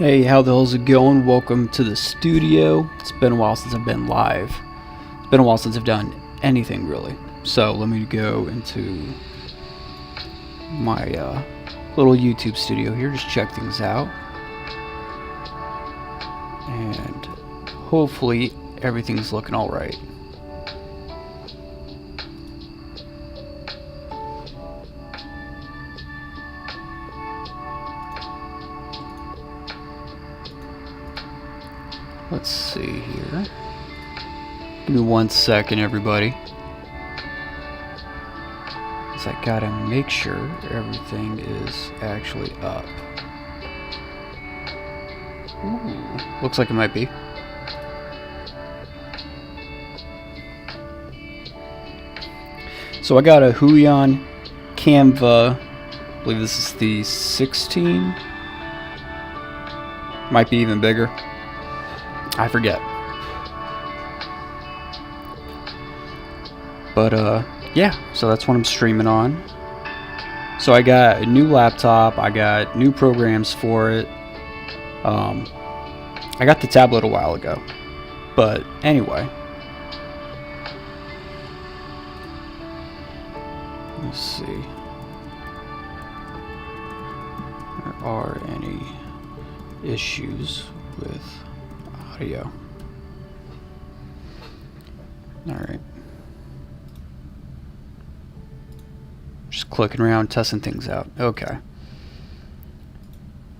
Hey, how the hell's it going? Welcome to the studio. It's been a while since I've been live. It's been a while since I've done anything really. So let me go into my little YouTube studio here, just check things out. And hopefully everything's looking alright. Let's see here. Give me 1 second, everybody. Because I gotta make sure everything is actually up. Ooh, looks like it might be. So I got a Huion Canva. I believe this is the 16. Might be even bigger. I forget. But yeah, so that's what I'm streaming on. So I got a new laptop, I got new programs for it. I got the tablet a while ago. But anyway. Let's see. There are any issues with audio. Alright. Just clicking around, testing things out. Okay.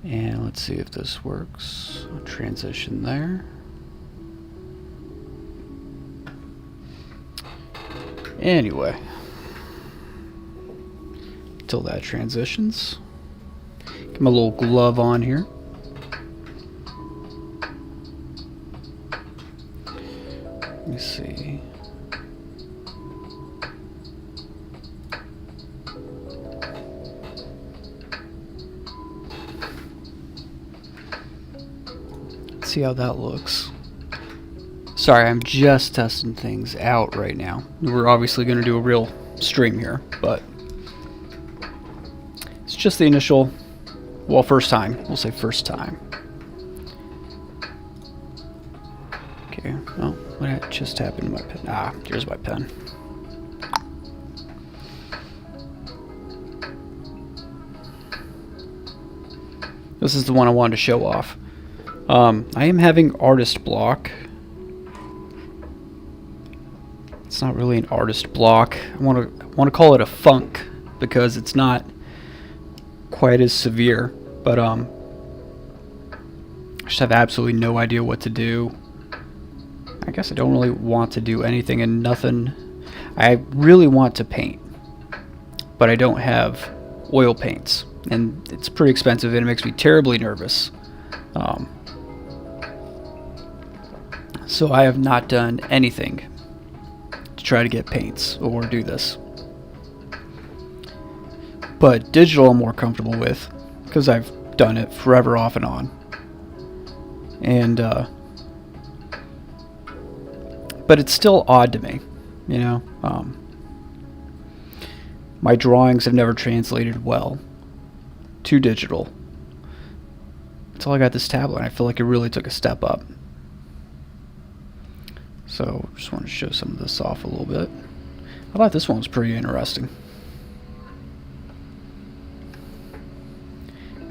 And let's see if this works. I'll transition there. Anyway. Until that transitions. Get my little glove on here. Let me see. Let's see how that looks. Sorry, I'm just testing things out right now. We're obviously going to do a real stream here, but it's just the initial, well, first time. We'll say first time. Okay, well, what just happened to my pen? Ah, here's my pen. This is the one I wanted to show off. I am having artist block. It's not really an artist block. I want to call it a funk because it's not quite as severe. But I just have absolutely no idea what to do. I guess I don't really want to do anything and nothing. I really want to paint, but I don't have oil paints, and it's pretty expensive and it makes me terribly nervous. So I have not done anything to try to get paints or do this. But digital I'm more comfortable with because I've done it forever off and on. And but it's still odd to me, you know. My drawings have never translated well to digital until I got this tablet, and I feel like it really took a step up. So just want to show some of this off a little bit. I thought this one was pretty interesting.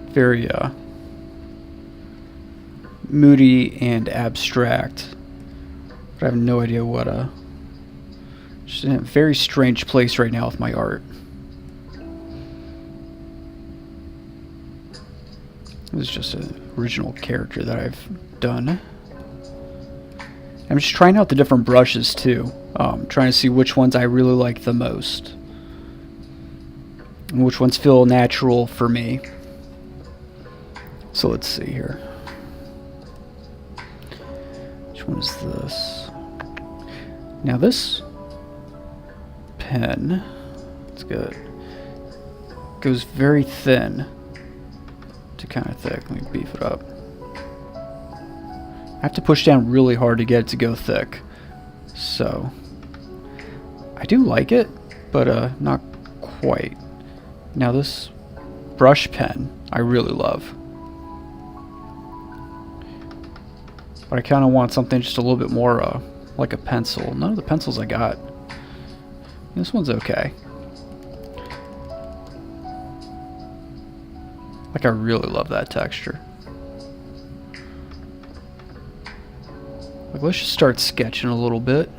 Very moody and abstract. But I have no idea what just in a very strange place right now with my art. This is just an original character that I've done. I'm just trying out the different brushes too. Trying to see which ones I really like the most. And which ones feel natural for me. So let's see here. Which one is this? Now this pen, it's good, goes very thin to kind of thick. Let me beef it up. I have to push down really hard to get it to go thick. So I do like it, but not quite. Now this brush pen I really love. But I kind of want something just a little bit more like a pencil. None of the pencils I got. This one's okay. Like, I really love that texture. Like, let's just start sketching a little bit.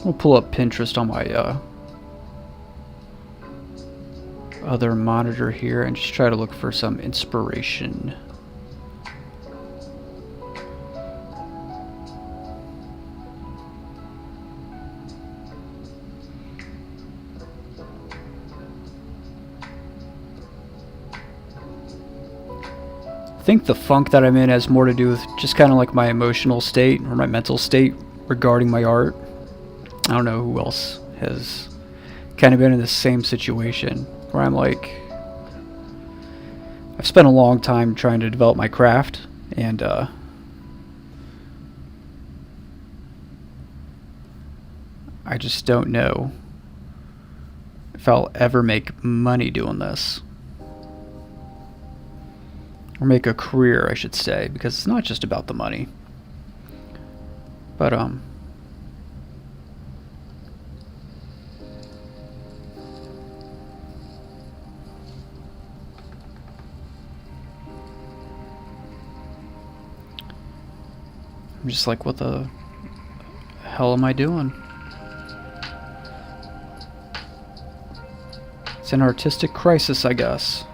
I'll pull up Pinterest on my other monitor here and just try to look for some inspiration. I think the funk that I'm in has more to do with just kind of like my emotional state or my mental state regarding my art. I don't know who else has kind of been in the same situation where I'm like, I've spent a long time trying to develop my craft, and I just don't know if I'll ever make money doing this. Or make a career, I should say, because it's not just about the money. But I'm just like, what the hell am I doing? It's an artistic crisis, I guess.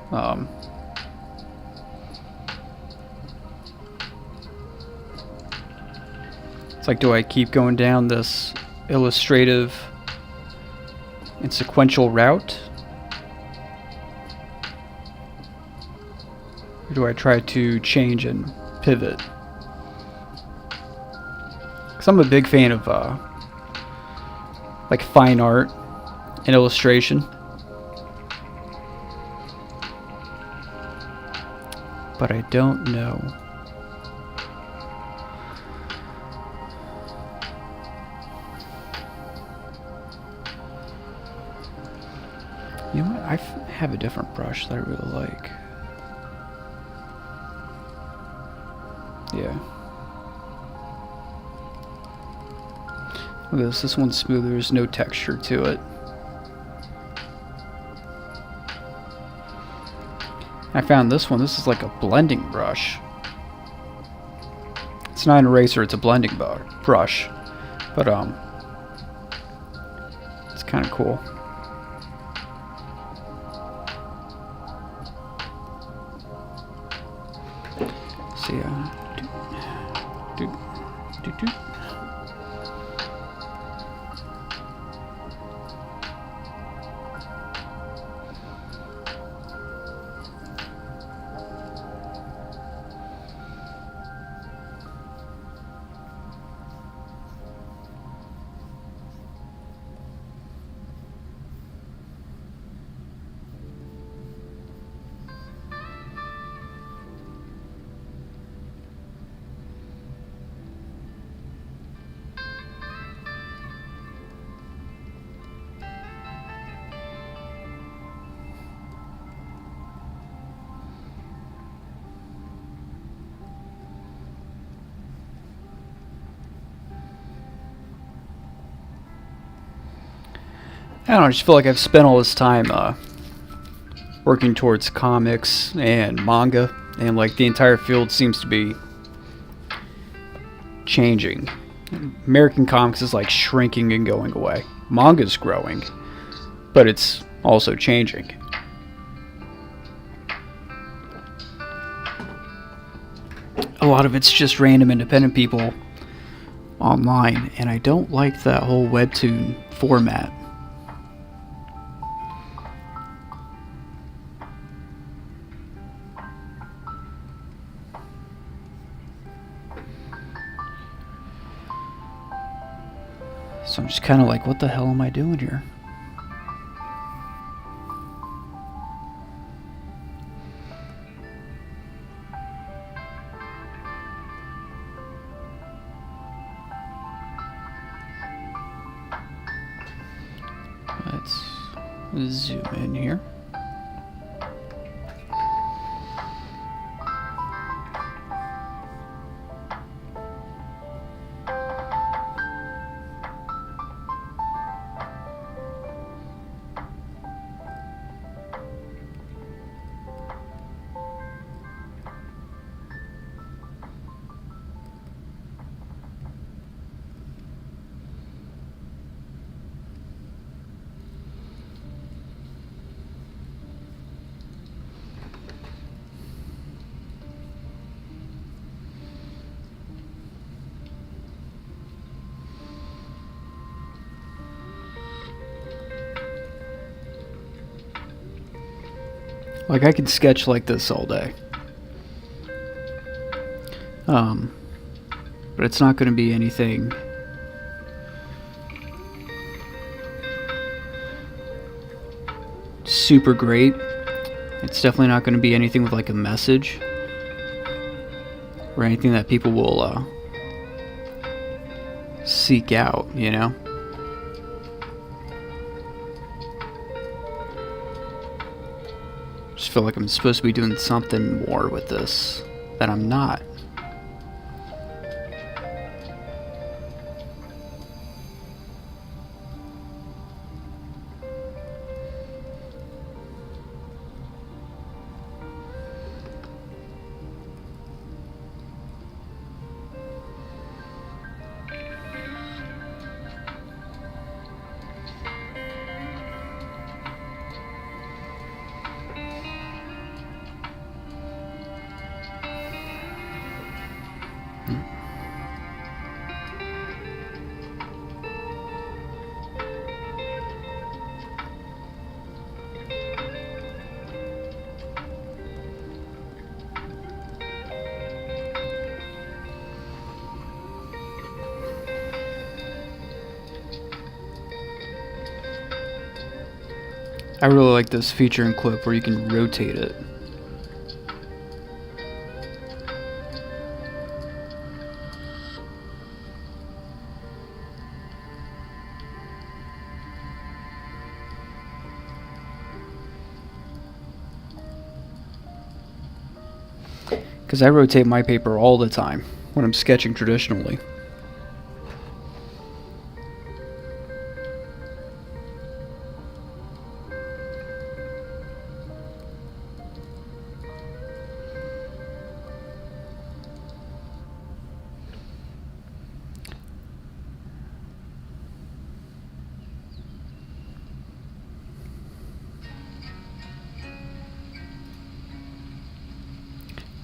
It's like, do I keep going down this illustrative and sequential route? Or do I try to change and pivot? Because I'm a big fan of like fine art and illustration. But I don't know. You know what? I have a different brush that I really like. Yeah. Look at this. This one's smoother. There's no texture to it. I found this one. This is like a blending brush. It's not an eraser. It's a blending brush. But it's kind of cool. See, do. I don't know, I just feel like I've spent all this time working towards comics and manga, and like the entire field seems to be changing. American comics is like shrinking and going away. Manga's growing, but it's also changing. A lot of it's just random independent people online, and I don't like that whole webtoon format. So I'm just kind of like, what the hell am I doing here? Let's zoom in here. Like, I could sketch like this all day. But it's not going to be anything super great. It's definitely not going to be anything with like a message or anything that people will seek out, you know? Just feel like I'm supposed to be doing something more with this that I'm not. I really like this feature in Clip where you can rotate it. Because I rotate my paper all the time when I'm sketching traditionally.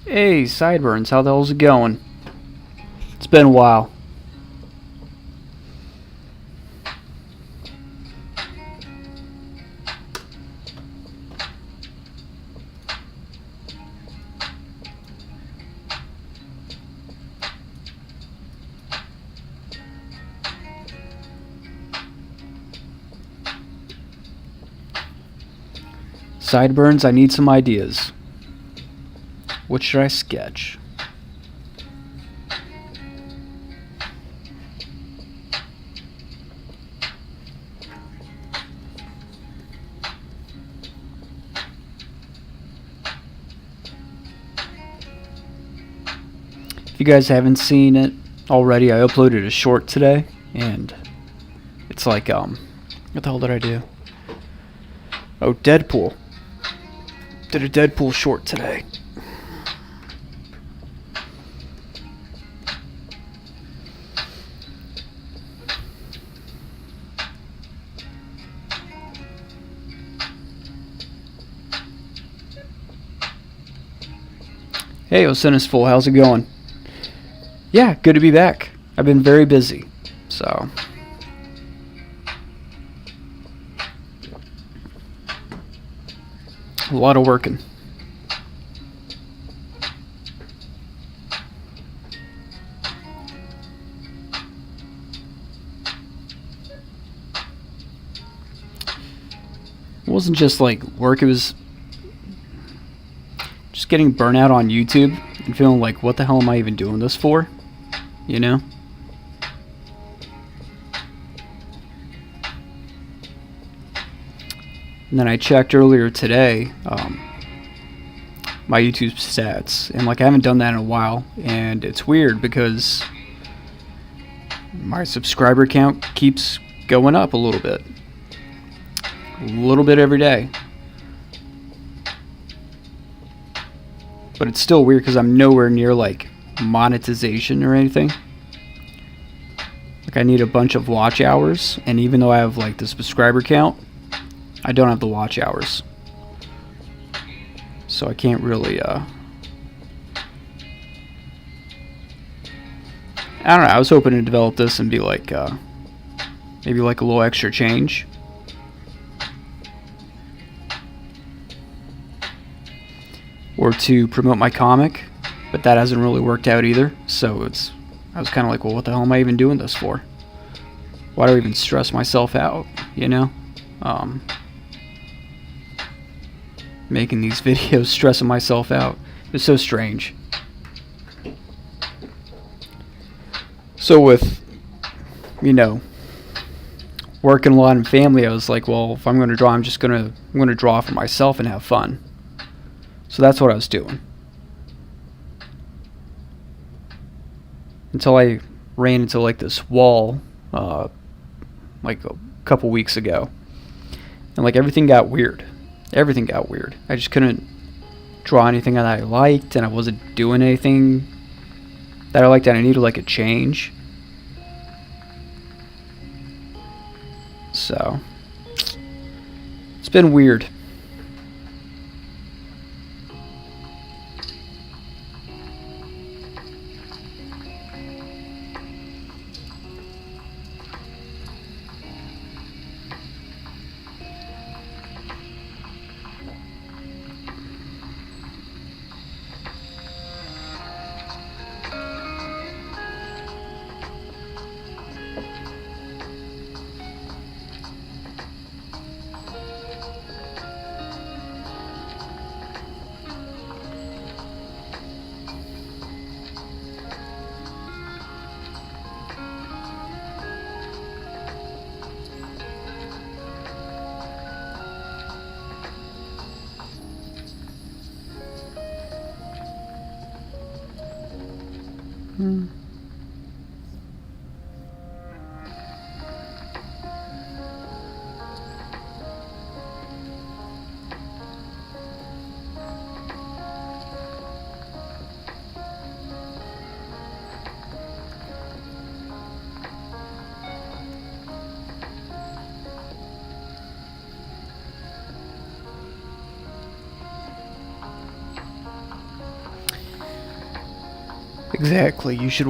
Hey, Sideburns, how the hell's it going? It's been a while. Sideburns, I need some ideas. What should I sketch? If you guys haven't seen it already, I uploaded a short today, and it's like, what the hell did I do? Oh, Deadpool. Did a Deadpool short today. Hey, Osinusful, how's it going? Yeah, good to be back. I've been very busy, so. A lot of working. It wasn't just like work, it was just getting burnout on YouTube and feeling like, what the hell am I even doing this for? You know? And then I checked earlier today, my YouTube stats, and like I haven't done that in a while, and it's weird because my subscriber count keeps going up a little bit every day. But it's still weird because I'm nowhere near like monetization or anything. Like I need a bunch of watch hours, and even though I have like the subscriber count, I don't have the watch hours. So I can't really I don't know, I was hoping to develop this and be like maybe like a little extra change. or to promote my comic, but that hasn't really worked out either. So I was kind of like, well, what the hell am I even doing this for? Why do I even stress myself out, you know? Making these videos, stressing myself out. It's so strange. So with, you know, working a lot in family, I was like, well, if I'm going to draw, I'm going to draw for myself and have fun. So that's what I was doing. Until I ran into like this wall, like a couple weeks ago. And like everything got weird. Everything got weird. I just couldn't draw anything that I liked, and I wasn't doing anything that I liked, and I needed like a change. So it's been weird. Exactly. You should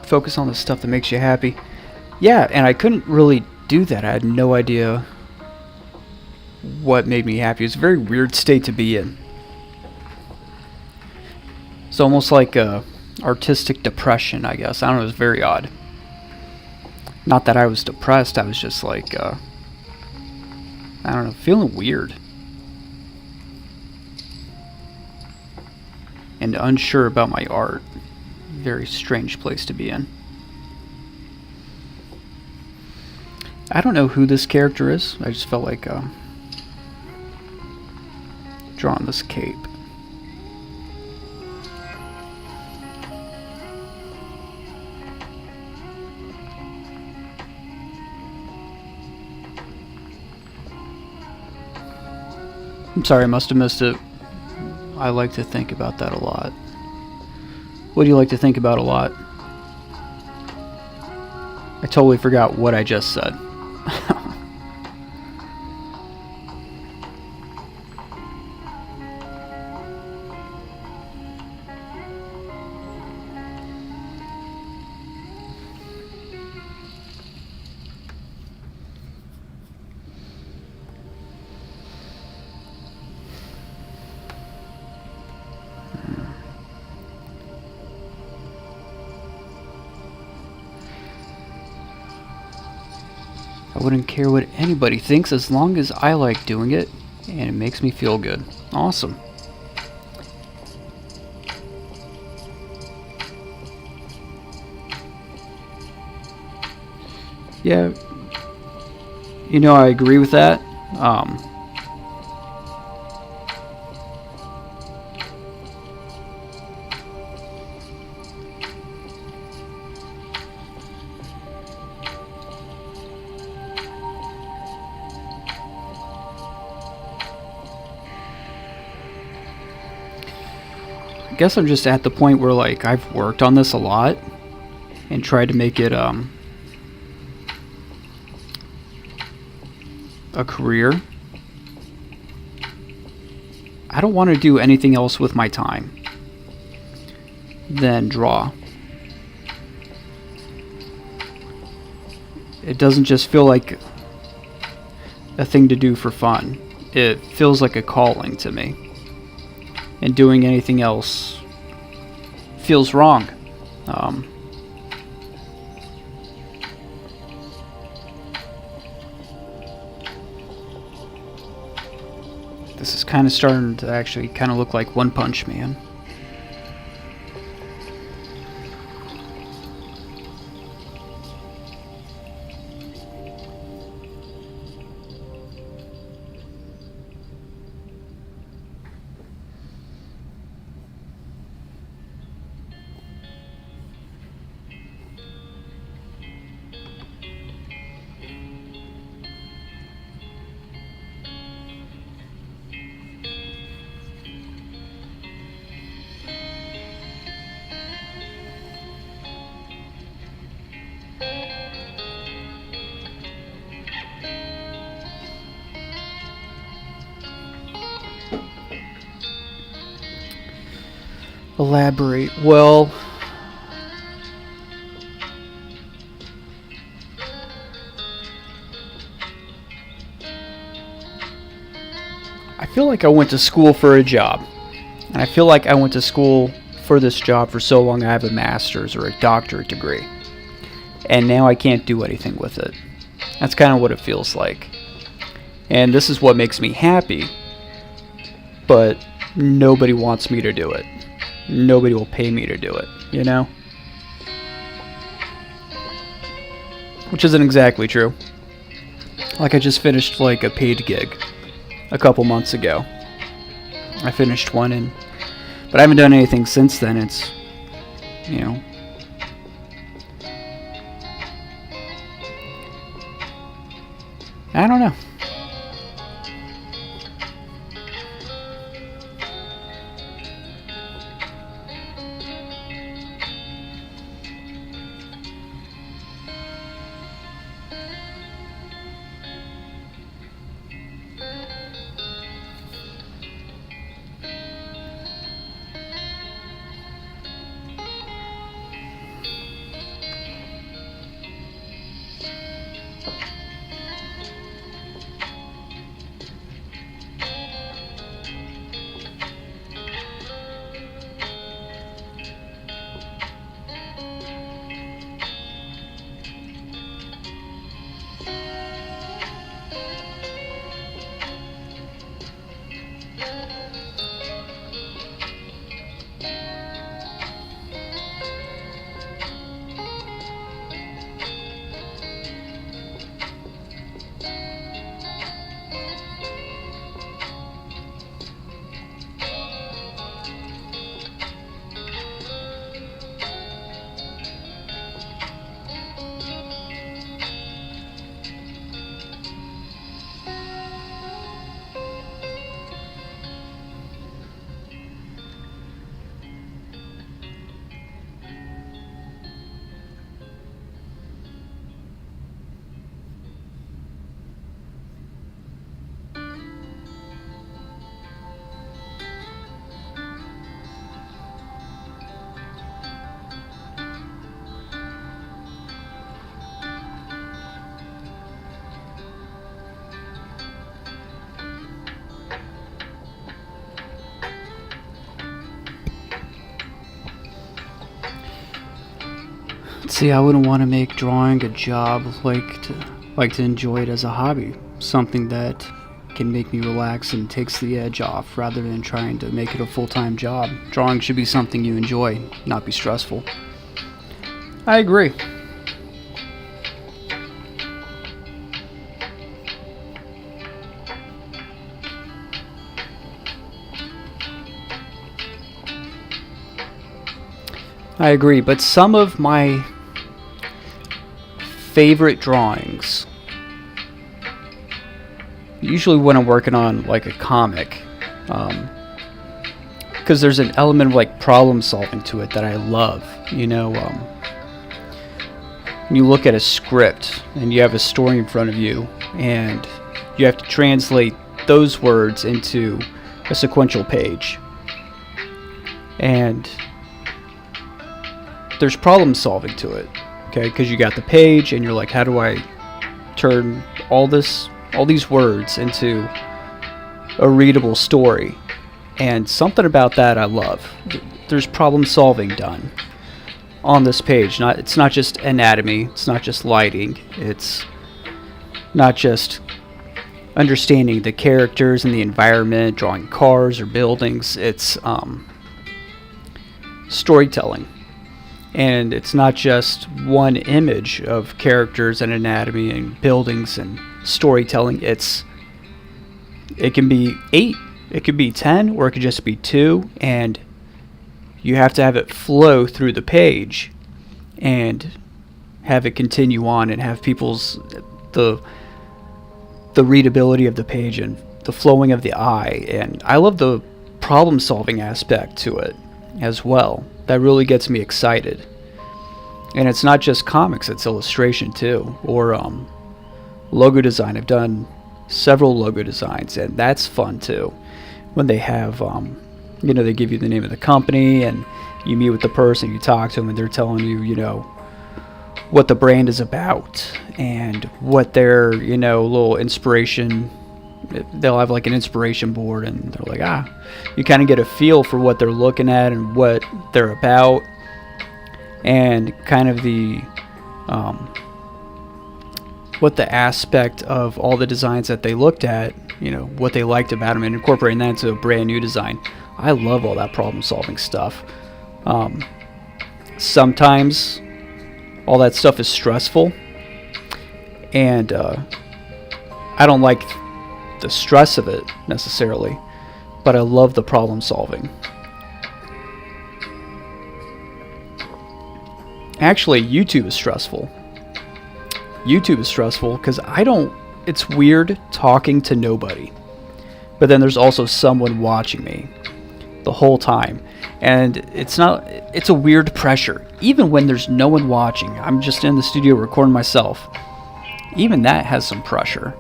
focus on the stuff that makes you happy. Yeah, and I couldn't really do that. I had no idea what made me happy. It's a very weird state to be in. It's almost like artistic depression, I guess. I don't know, it was very odd. Not that I was depressed, I was just like, I don't know, feeling weird. And unsure about my art. Very strange place to be in. I don't know who this character is. I just felt like drawing this cape. I'm sorry, I must have missed it. I like to think about that a lot. What do you like to think about a lot? I totally forgot what I just said. I wouldn't care what anybody thinks as long as I like doing it and it makes me feel good. Awesome. Yeah, you know, I agree with that. I guess I'm just at the point where like I've worked on this a lot and tried to make it a career. I don't want to do anything else with my time than draw. It doesn't just feel like a thing to do for fun. It feels like a calling to me. and doing anything else feels wrong. This is kind of starting to actually kind of look like One Punch Man. Elaborate. Well, I feel like I went to school for a job. And I feel like I went to school for this job for so long I have a master's or a doctorate degree. And now I can't do anything with it. That's kind of what it feels like. And this is what makes me happy. But nobody wants me to do it. Nobody will pay me to do it, you know? Which isn't exactly true. Like, I just finished like a paid gig a couple months ago. I finished one, but I haven't done anything since then. It's, you know, I don't know. See, I wouldn't want to make drawing a job, like to enjoy it as a hobby, something that can make me relax and takes the edge off rather than trying to make it a full-time job. Drawing should be something you enjoy, not be stressful. I agree. I agree, but some of my favorite drawings, usually when I'm working on like a comic, because there's an element of like problem solving to it that I love. You know, when you look at a script and you have a story in front of you and you have to translate those words into a sequential page, and there's problem solving to it, okay? Because you got the page and you're like, how do I turn all these words into a readable story? And something about that I love. There's problem solving done on this page. It's not just anatomy, it's not just lighting, it's not just understanding the characters and the environment, drawing cars or buildings. It's storytelling. And it's not just one image of characters and anatomy and buildings and storytelling. It can be 8, it could be 10, or it could just be 2, and you have to have it flow through the page and have it continue on and have the readability of the page and the flowing of the eye. And I love the problem solving aspect to it as well. That really gets me excited. And it's not just comics, it's illustration too, or logo design. I've done several logo designs, and that's fun too. When they have, they give you the name of the company, and you meet with the person, you talk to them, and they're telling you, what the brand is about and what their, little inspiration. They'll have like an inspiration board, and they're like, you kind of get a feel for what they're looking at and what they're about, and kind of the what the aspect of all the designs that they looked at, what they liked about them, and incorporating that into a brand new design. I love all that problem solving stuff. Sometimes all that stuff is stressful, and I don't like the stress of it necessarily, but I love the problem solving. Actually, YouTube is stressful. Because it's weird talking to nobody, but then there's also someone watching me the whole time, and it's a weird pressure. Even when there's no one watching, I'm just in the studio recording myself, even that has some pressure,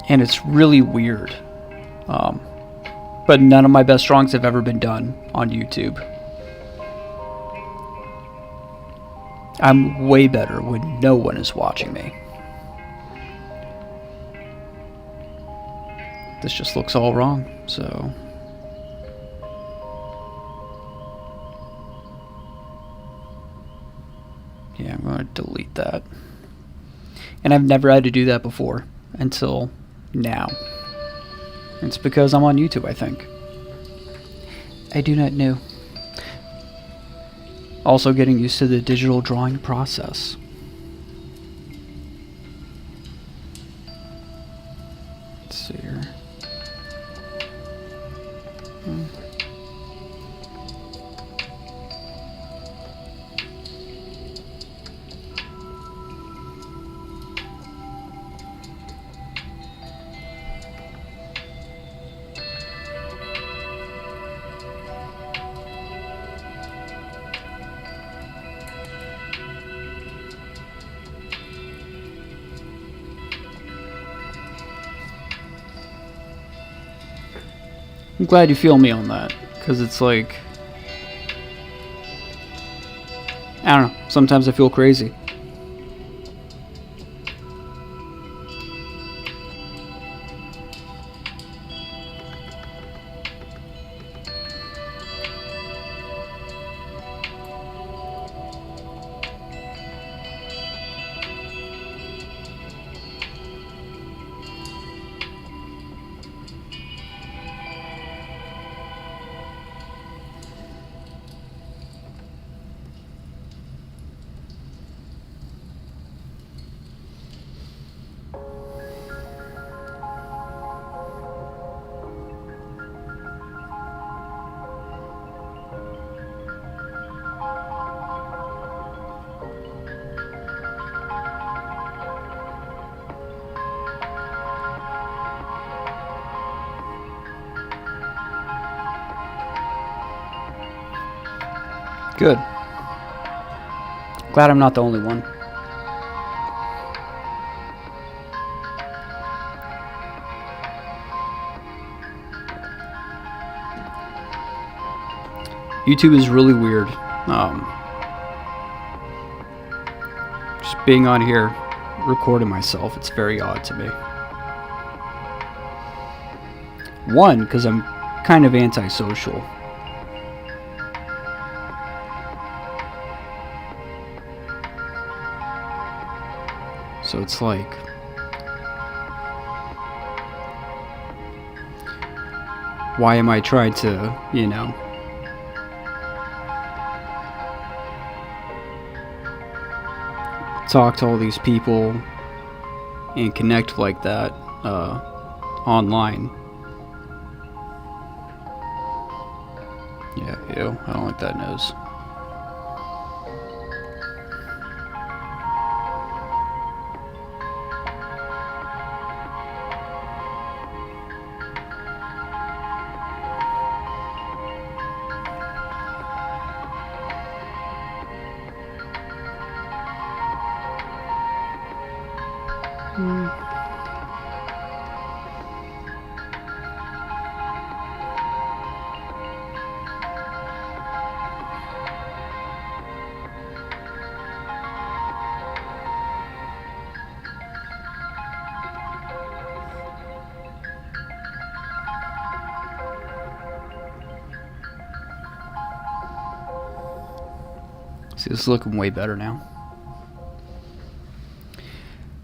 and it's really weird. But none of my best drawings have ever been done on YouTube. I'm way better when no one is watching me. This just looks all wrong, so... yeah, I'm going to delete that. And I've never had to do that before until now. It's because I'm on YouTube, I think. I do not know. Also getting used to the digital drawing process. Let's see here. I'm glad you feel me on that, because it's like, I don't know, sometimes I feel crazy. Good. Glad I'm not the only one. YouTube is really weird. Just being on here, recording myself, it's very odd to me. One, because I'm kind of antisocial. So it's like, why am I trying to, talk to all these people and connect like that online? Yeah, ew, I don't like that nose. See, this is looking way better now.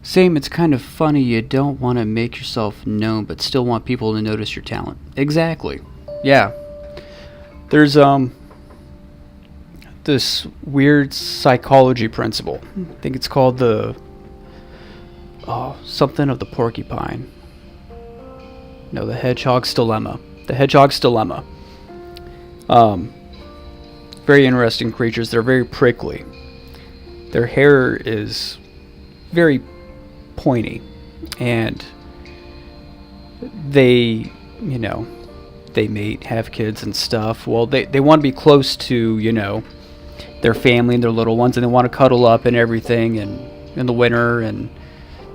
Same, it's kind of funny you don't want to make yourself known but still want people to notice your talent. Exactly. Yeah. There's this weird psychology principle. I think it's called the something of the porcupine. No, the hedgehog's dilemma. The hedgehog's dilemma. Very interesting creatures. They're very prickly. Their hair is very pointy, and they mate, have kids and stuff. Well, they want to be close to their family and their little ones, and they want to cuddle up and everything, and in the winter, and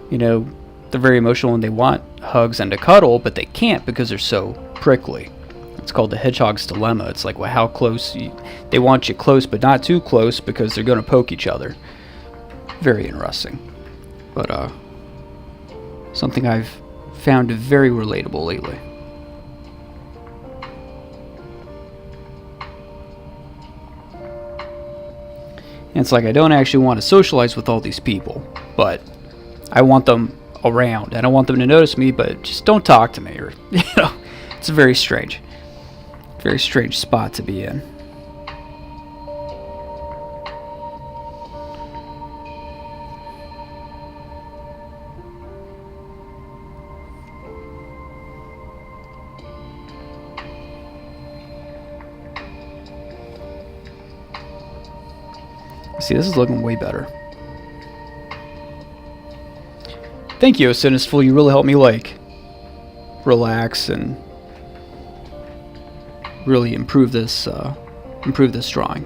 they're very emotional and they want hugs and to cuddle, but they can't because they're so prickly. It's called the hedgehog's dilemma. It's like, well, how close they want you close but not too close because they're going to poke each other. Very interesting, but something I've found very relatable lately. And it's like, I don't actually want to socialize with all these people, but I want them around and I want them to notice me, but just don't talk to me, or it's very strange spot to be in. See, this is looking way better. Thank you, Sinistful. You really helped me relax and really improve this drawing.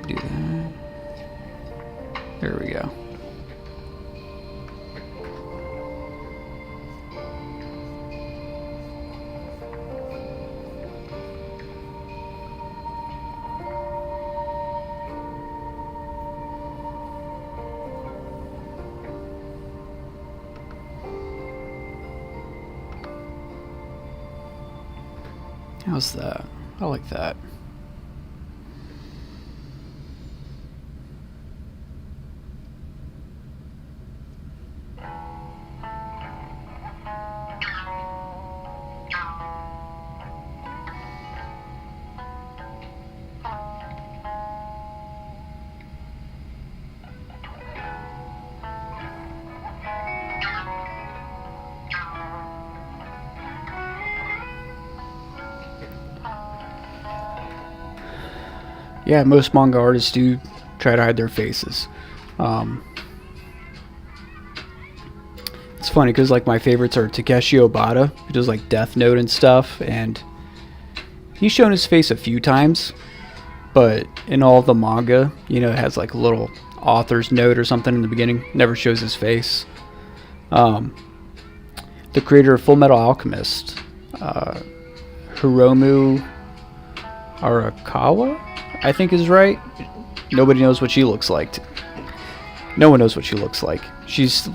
Do that. There we go. How's that? I like that. Yeah, most manga artists do try to hide their faces. It's funny because my favorites are Takeshi Obata, who does Death Note and stuff, and he's shown his face a few times, but in all of the manga, it has a little author's note or something in the beginning. Never shows his face. The creator of Full Metal Alchemist, Hiromu Arakawa, I think is right. Nobody knows what she looks like. No one knows what she looks like. She's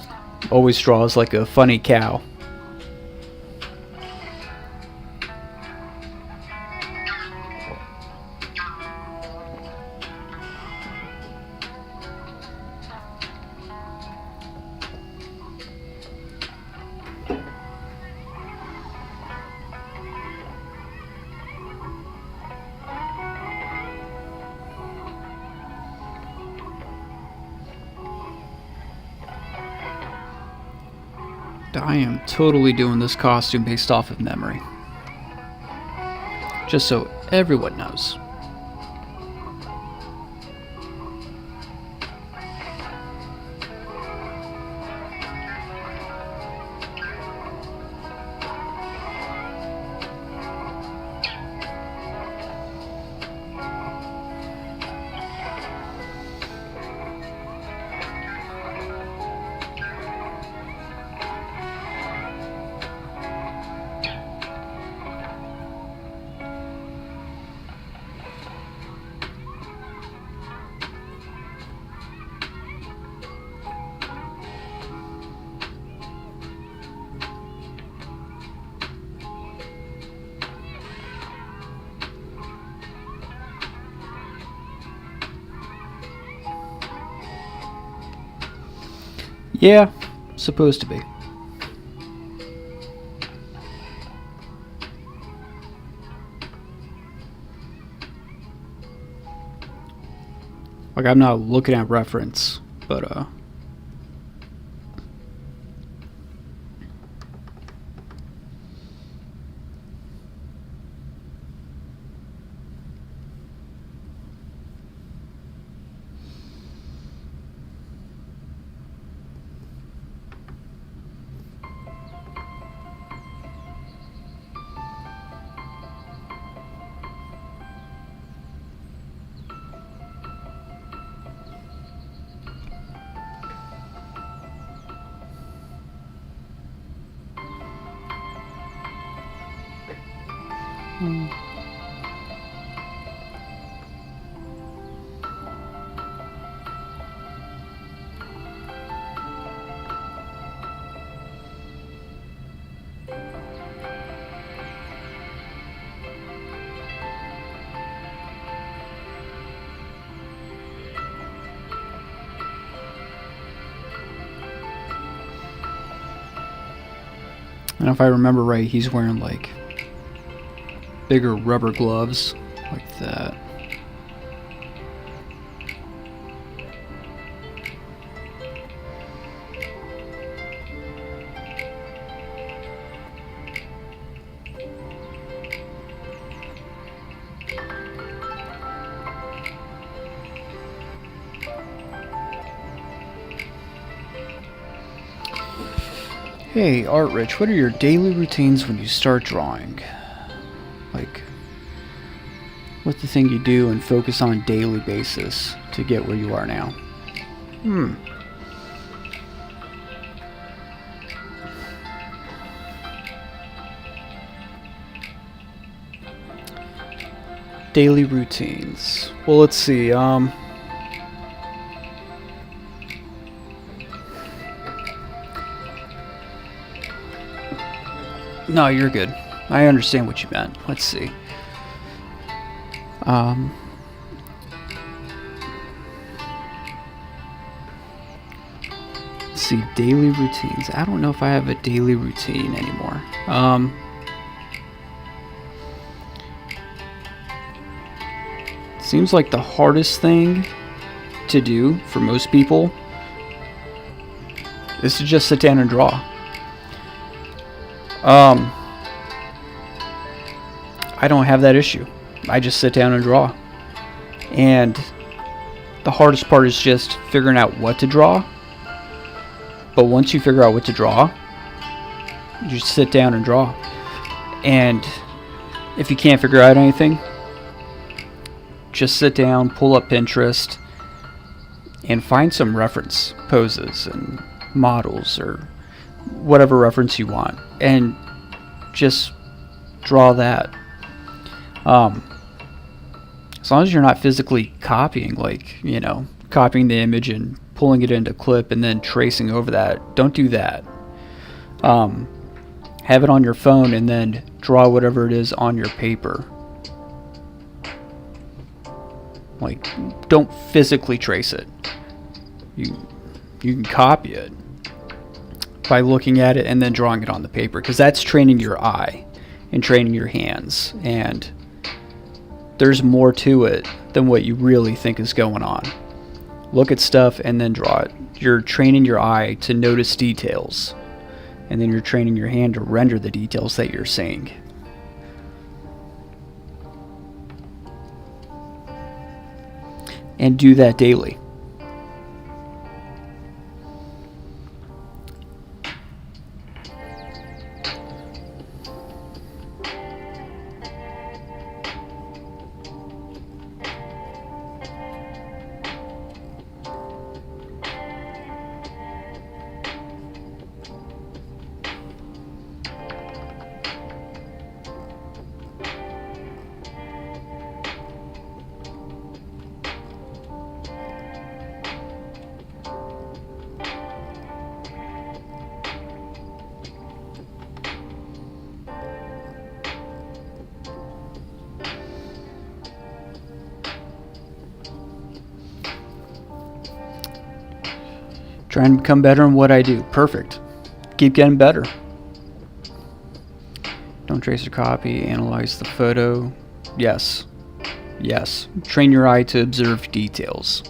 always draws like a funny cow. I am totally doing this costume based off of memory. Just so everyone knows. Yeah, supposed to be. Like, I'm not looking at reference, but and if I remember right, he's wearing like bigger rubber gloves like that. Hey, Art Rich, what are your daily routines when you start drawing? Like, what's the thing you do and focus on a daily basis to get where you are now? Daily routines. Well, let's see. No, you're good. I understand what you meant. Let's see. Let's see, daily routines. I don't know if I have a daily routine anymore. Seems like the hardest thing to do for most people is to just sit down and draw. I don't have that issue. I just sit down and draw. And the hardest part is just figuring out what to draw. But once you figure out what to draw, you just sit down and draw. And if you can't figure out anything, just sit down, pull up Pinterest, and find some reference poses and models or whatever reference you want, and just draw that. As long as you're not physically copying, like, copying the image and pulling it into clip and then tracing over that. Don't do that. Have it on your phone and then draw whatever it is on your paper. Like, don't physically trace it. You can copy it by looking at it and then drawing it on the paper, because that's training your eye and training your hands, and there's more to it than what you really think is going on. Look at stuff and then draw it. You're training your eye to notice details, and then you're training your hand to render the details that you're seeing. And do that daily. Trying to become better in what I do. Perfect. Keep getting better. Don't trace or copy. Analyze the photo. Yes. Yes. Train your eye to observe details.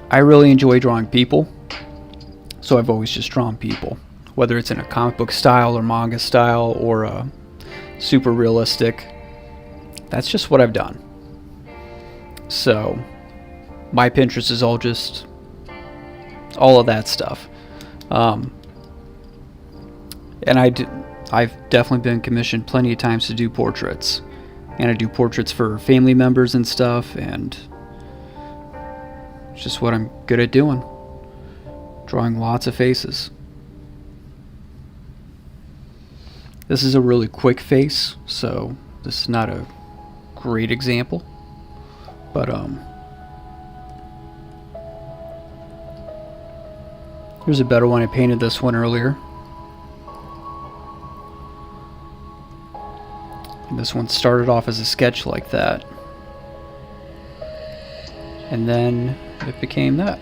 I really enjoy drawing people, so I've always just drawn people. Whether it's in a comic book style or manga style or a super realistic, that's just what I've done. So my Pinterest is all just all of that stuff. And I've definitely been commissioned plenty of times to do portraits. And I do portraits for family members and stuff, and it's just what I'm good at doing. Drawing lots of faces. This is a really quick face, so this is not a great example. But here's a better one. I painted this one earlier. And this one started off as a sketch like that. And then it became that.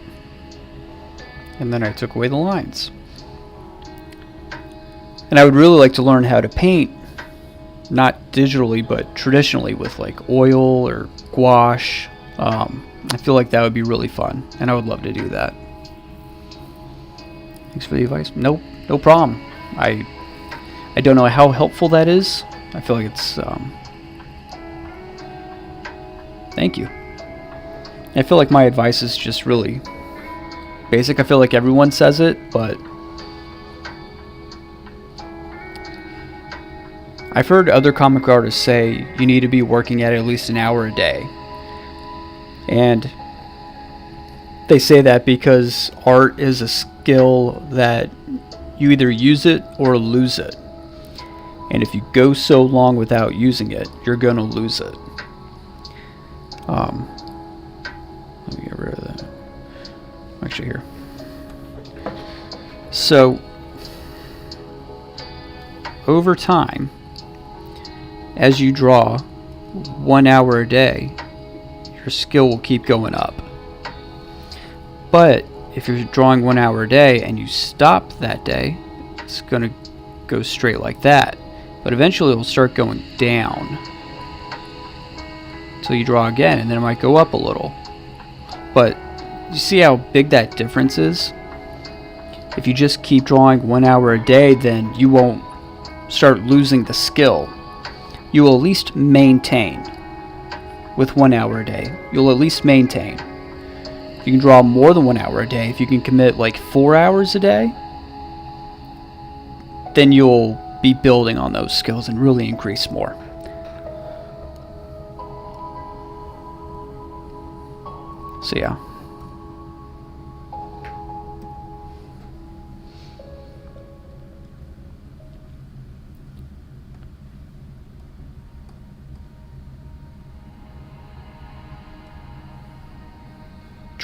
And then I took away the lines. And I would really like to learn how to paint, not digitally, but traditionally with like oil or gouache. I feel like that would be really fun, and I would love to do that. Thanks for the advice. Nope, no problem. I don't know how helpful that is. I feel like it's thank you. I feel like my advice is just really basic. I feel like everyone says it, but I've heard other comic artists say you need to be working at least an hour a day. And they say that because art is a skill that you either use it or lose it. And if you go so long without using it, you're going to lose it. Let me get rid of that. Actually, here. So, over time, as you draw 1 hour a day, your skill will keep going up. But if you're drawing 1 hour a day and you stop that day, it's going to go straight like that. But eventually it will start going down until you draw again, and then it might go up a little. But you see how big that difference is? If you just keep drawing 1 hour a day, then you won't start losing the skill. You will at least maintain with 1 hour a day. You'll at least maintain. You can draw more than 1 hour a day. If you can commit like 4 hours a day, then you'll be building on those skills and really increase more. So yeah.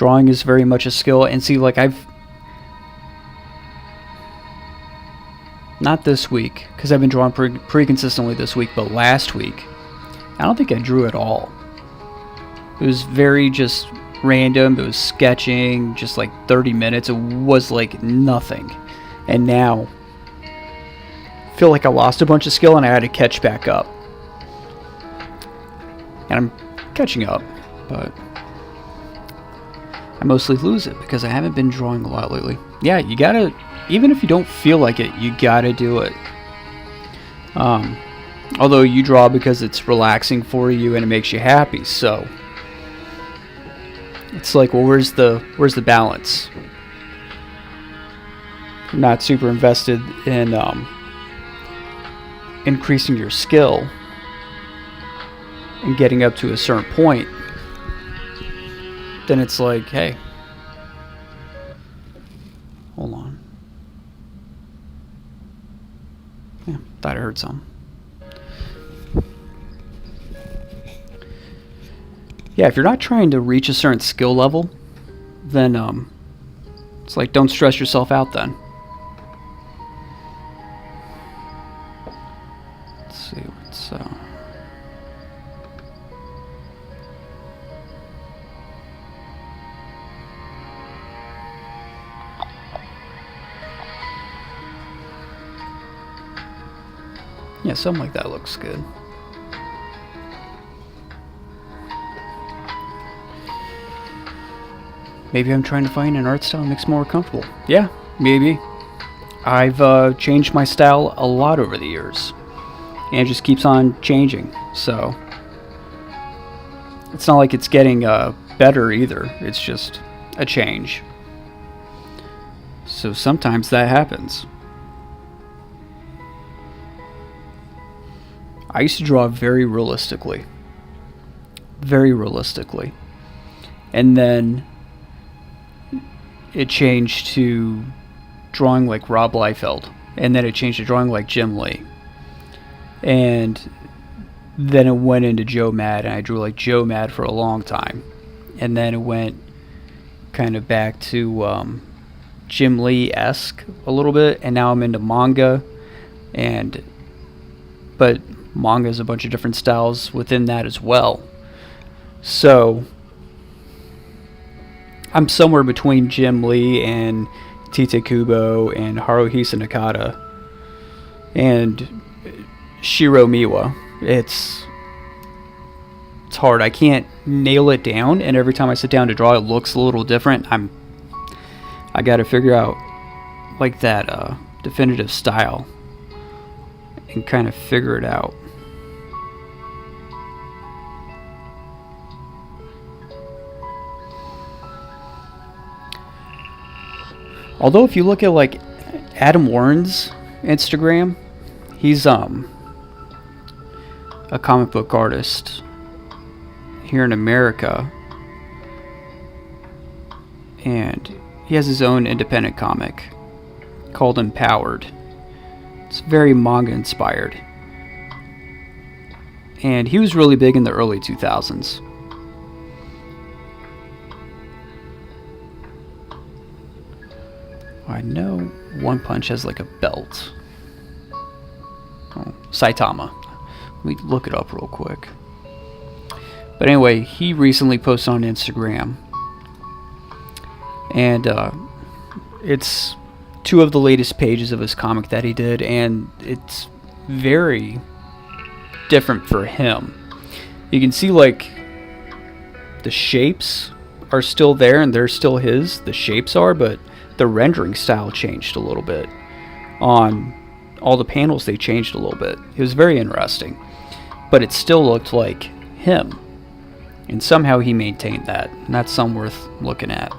Drawing is very much a skill. And see, like, I've... Not this week, because I've been drawing pretty consistently this week, but last week, I don't think I drew at all. It was very just random. It was sketching, just like 30 minutes. It was like nothing. And now, I feel like I lost a bunch of skill and I had to catch back up. And I'm catching up, but I mostly lose it because I haven't been drawing a lot lately. Yeah, you gotta, even if you don't feel like it, you gotta do it. Although you draw because it's relaxing for you and it makes you happy, so it's like, well, where's the balance? You're not super invested in increasing your skill and getting up to a certain point, then it's like, hey, hold on. Yeah, thought I heard something. Yeah, if you're not trying to reach a certain skill level, then it's like, don't stress yourself out then. Let's see what's yeah, something like that looks good. Maybe I'm trying to find an art style that makes me more comfortable. Yeah, maybe. I've changed my style a lot over the years. And it just keeps on changing. So it's not like it's getting better either. It's just a change. So sometimes that happens. I used to draw very realistically. Very realistically. And then it changed to drawing like Rob Liefeld, and then it changed to drawing like Jim Lee, and then it went into Joe Mad, and I drew like Joe Mad for a long time, and then it went kind of back to Jim Lee-esque a little bit, and now I'm into manga, but manga is a bunch of different styles within that as well. So I'm somewhere between Jim Lee and Tite Kubo and Haruhisa Nakata and Shiro Miwa. It's hard. I can't nail it down, and every time I sit down to draw, it looks a little different. I got to figure out like that definitive style and kind of figure it out. Although if you look at like Adam Warren's Instagram, he's a comic book artist here in America, and he has his own independent comic called Empowered. It's very manga inspired, and he was really big in the early 2000s. I know One Punch has like a belt. Oh, Saitama. Let me look it up real quick. But anyway, he recently posted on Instagram, and it's 2 of the latest pages of his comic that he did, and it's very different for him. You can see like the shapes are still there, and they're still his. The shapes are, but the rendering style changed a little bit. On all the panels, they changed a little bit. It was very interesting, but it still looked like him, and somehow he maintained that, and that's something worth looking at.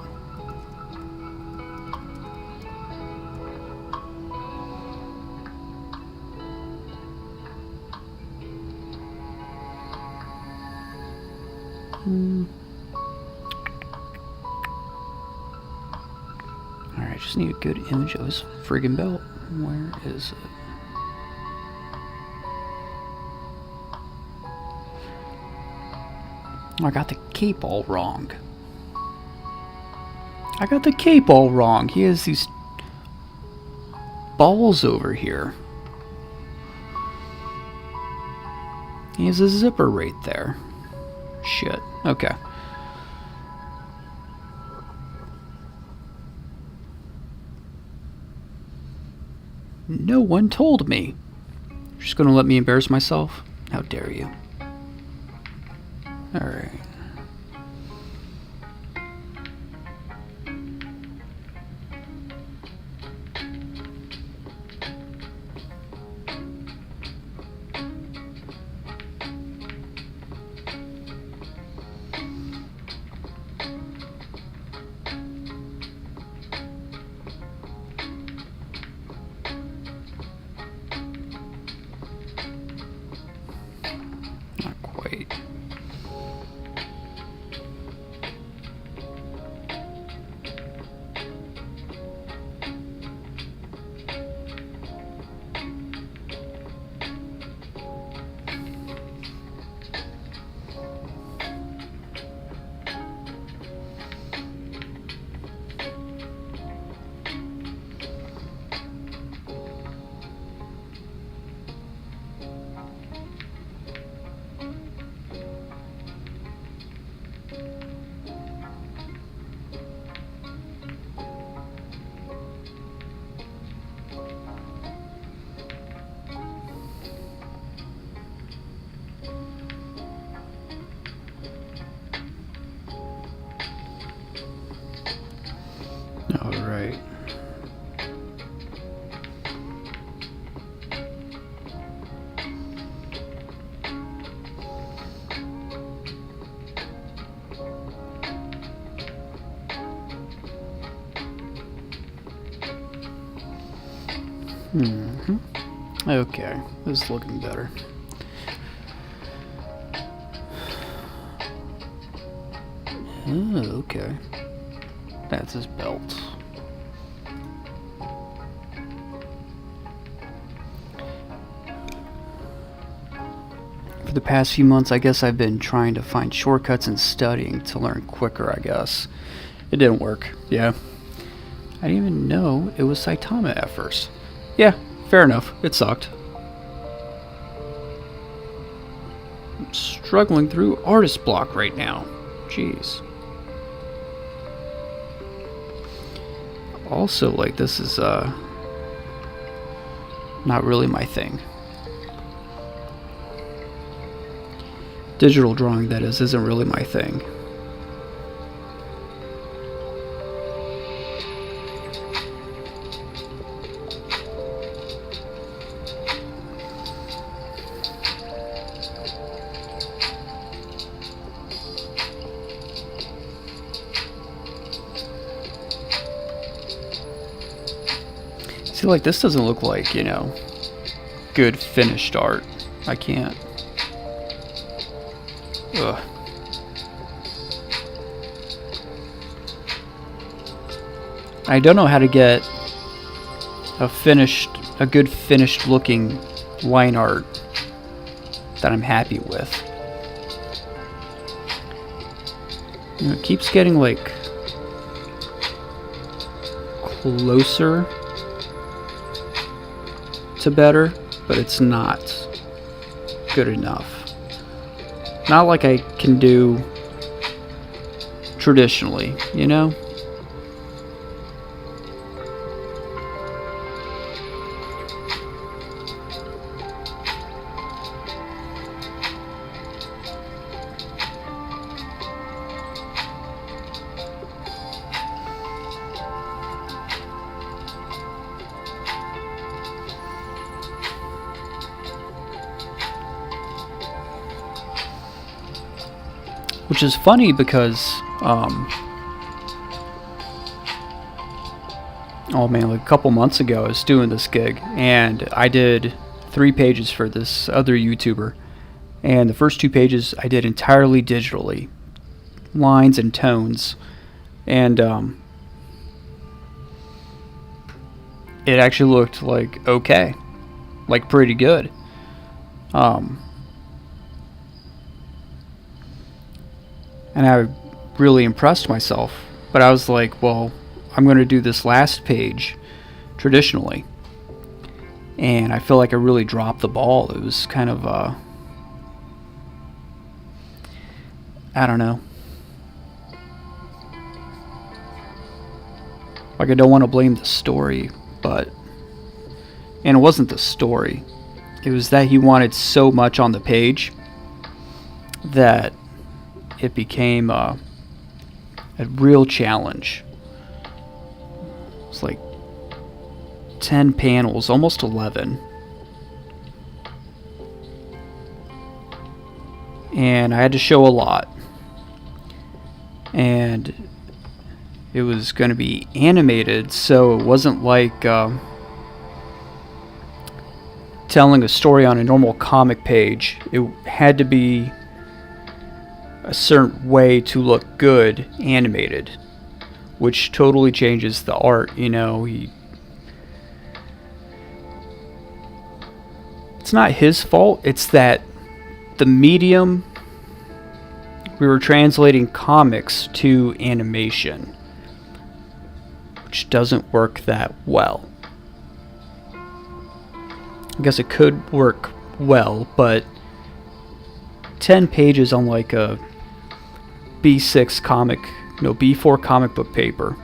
Alright, I just need a good image of his friggin' belt. Where is it? Oh, I got the cape all wrong. I got the cape all wrong. He has these balls over here. He has a zipper right there. Shit. Okay. No one told me. You're just gonna let me embarrass myself? How dare you? Alright. Not quite. All right. Okay, this is looking better. Oh, okay. That's his belt. For the past few months, I guess I've been trying to find shortcuts and studying to learn quicker, I guess. It didn't work, yeah. I didn't even know it was Saitama at first. Yeah, fair enough. It sucked. I'm struggling through artist block right now. Jeez. Also, like, this is not really my thing. Digital drawing, that is, isn't really my thing. See, like, this doesn't look like, you know, good finished art. I can't. Ugh. I don't know how to get a good finished looking line art that I'm happy with. You know, it keeps getting, like, closer to better, but it's not good enough. Not like I can do traditionally, you know? Which is funny because, oh man, like a couple months ago I was doing this gig and I did 3 pages for this other YouTuber, and the first 2 pages I did entirely digitally, lines and tones, and it actually looked like okay, like pretty good. And I really impressed myself But I was like, well, I'm going to do this last page traditionally. And I feel like I really dropped the ball. It was kind of, I don't know. Like, I don't want to blame the story, but... And it wasn't the story. It was that he wanted so much on the page that it became a real challenge. It's like 10 panels, almost 11. And I had to show a lot. And it was going to be animated, so it wasn't like telling a story on a normal comic page. It had to be a certain way to look good animated, which totally changes the art. You know, it's not his fault. It's that the medium, we were translating comics to animation, which doesn't work that well. I guess it could work well, but 10 pages on like a B4 comic book paper,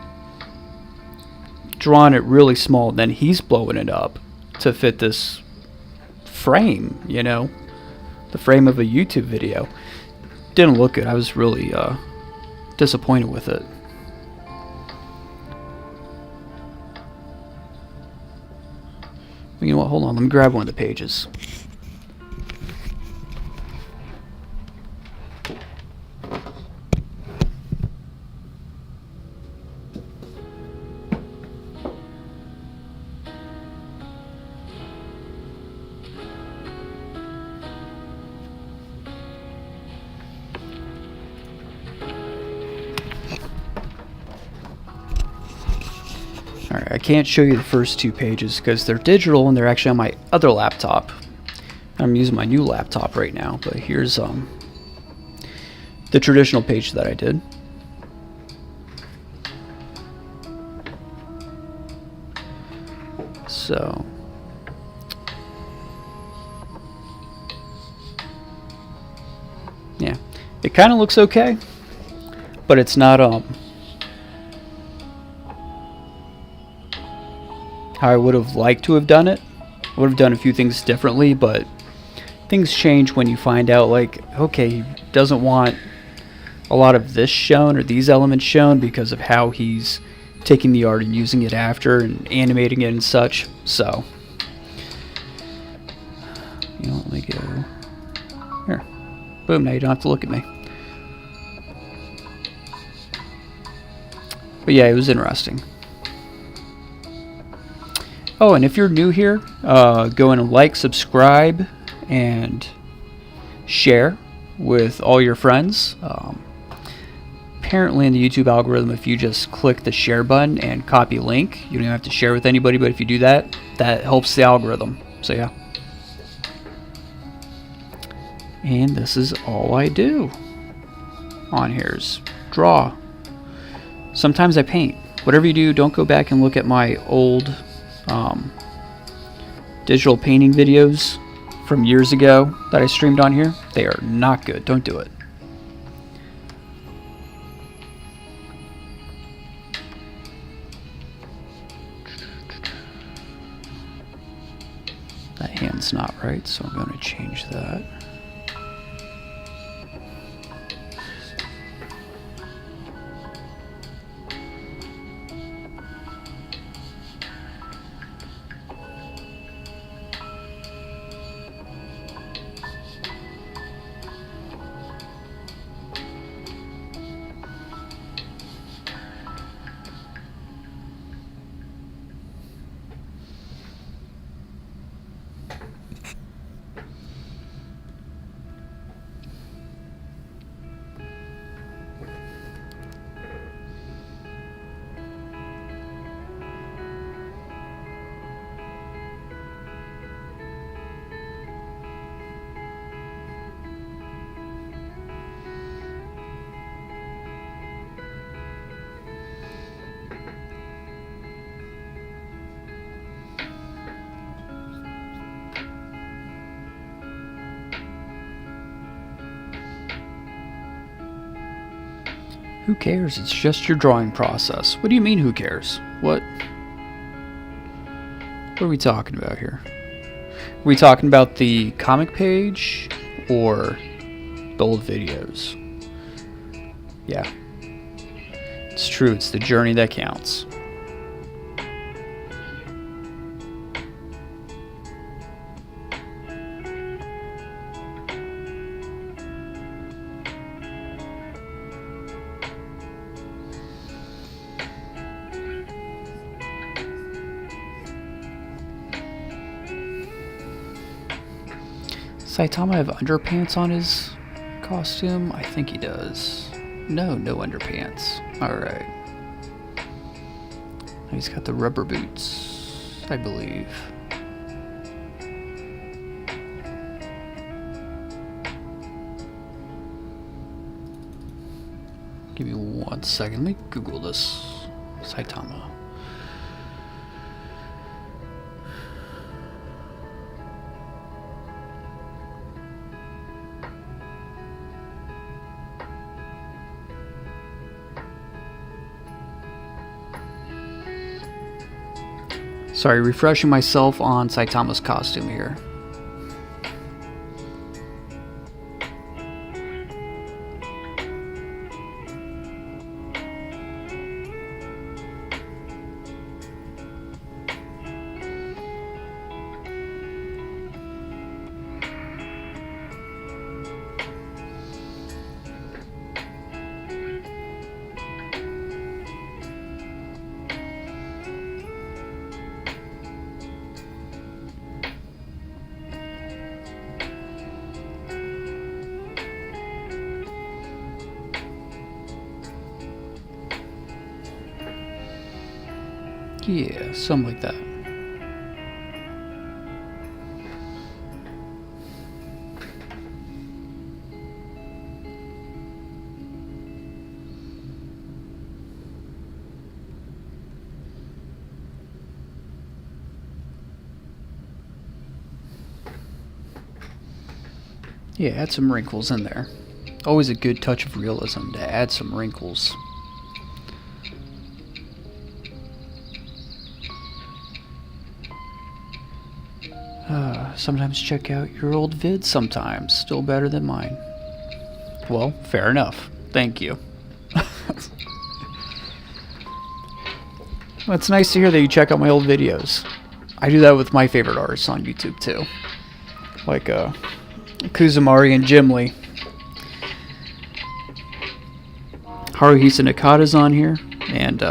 drawing it really small, then he's blowing it up to fit this frame, you know, the frame of a YouTube video. Didn't look good. I was really disappointed with it. You know what, hold on, let me grab one of the pages. Alright, I can't show you the first two pages because they're digital and they're actually on my other laptop. I'm using my new laptop right now, but here's the traditional page that I did. So yeah, it kind of looks okay, but it's not how I would have liked to have done it. I would have done a few things differently, but things change when you find out, like, okay, he doesn't want a lot of this shown or these elements shown because of how he's taking the art and using it after and animating it and such. So, you know, let me go here. Boom, now you don't have to look at me. But yeah, it was interesting. Oh, and if you're new here, go and like, subscribe, and share with all your friends. Apparently in the YouTube algorithm, if you just click the share button and copy link, you don't even have to share with anybody, but if you do that, that helps the algorithm. So yeah. And this is all I do on here is draw. Sometimes I paint. Whatever you do, don't go back and look at my old digital painting videos from years ago that I streamed on here. They are not good. Don't do it. That hand's not right, so I'm going to change that. Who cares? It's just your drawing process. What do you mean, who cares? What are we talking about here? Are we talking about the comic page or the old videos? Yeah. It's true, it's the journey that counts. Saitama have underpants on his costume? I think he does. No underpants. Alright. He's got the rubber boots, I believe. Give me 1 second. Let me Google this. Saitama. Sorry, refreshing myself on Saitama's costume here. Yeah, something like that. Yeah, add some wrinkles in there. Always a good touch of realism to add some wrinkles. Sometimes check out your old vids sometimes. Still better than mine. Well, fair enough. Thank you. Well, it's nice to hear that you check out my old videos. I do that with my favorite artists on YouTube too. Like Kuzumari and Jim Lee. Haruhisa Nakata's on here. And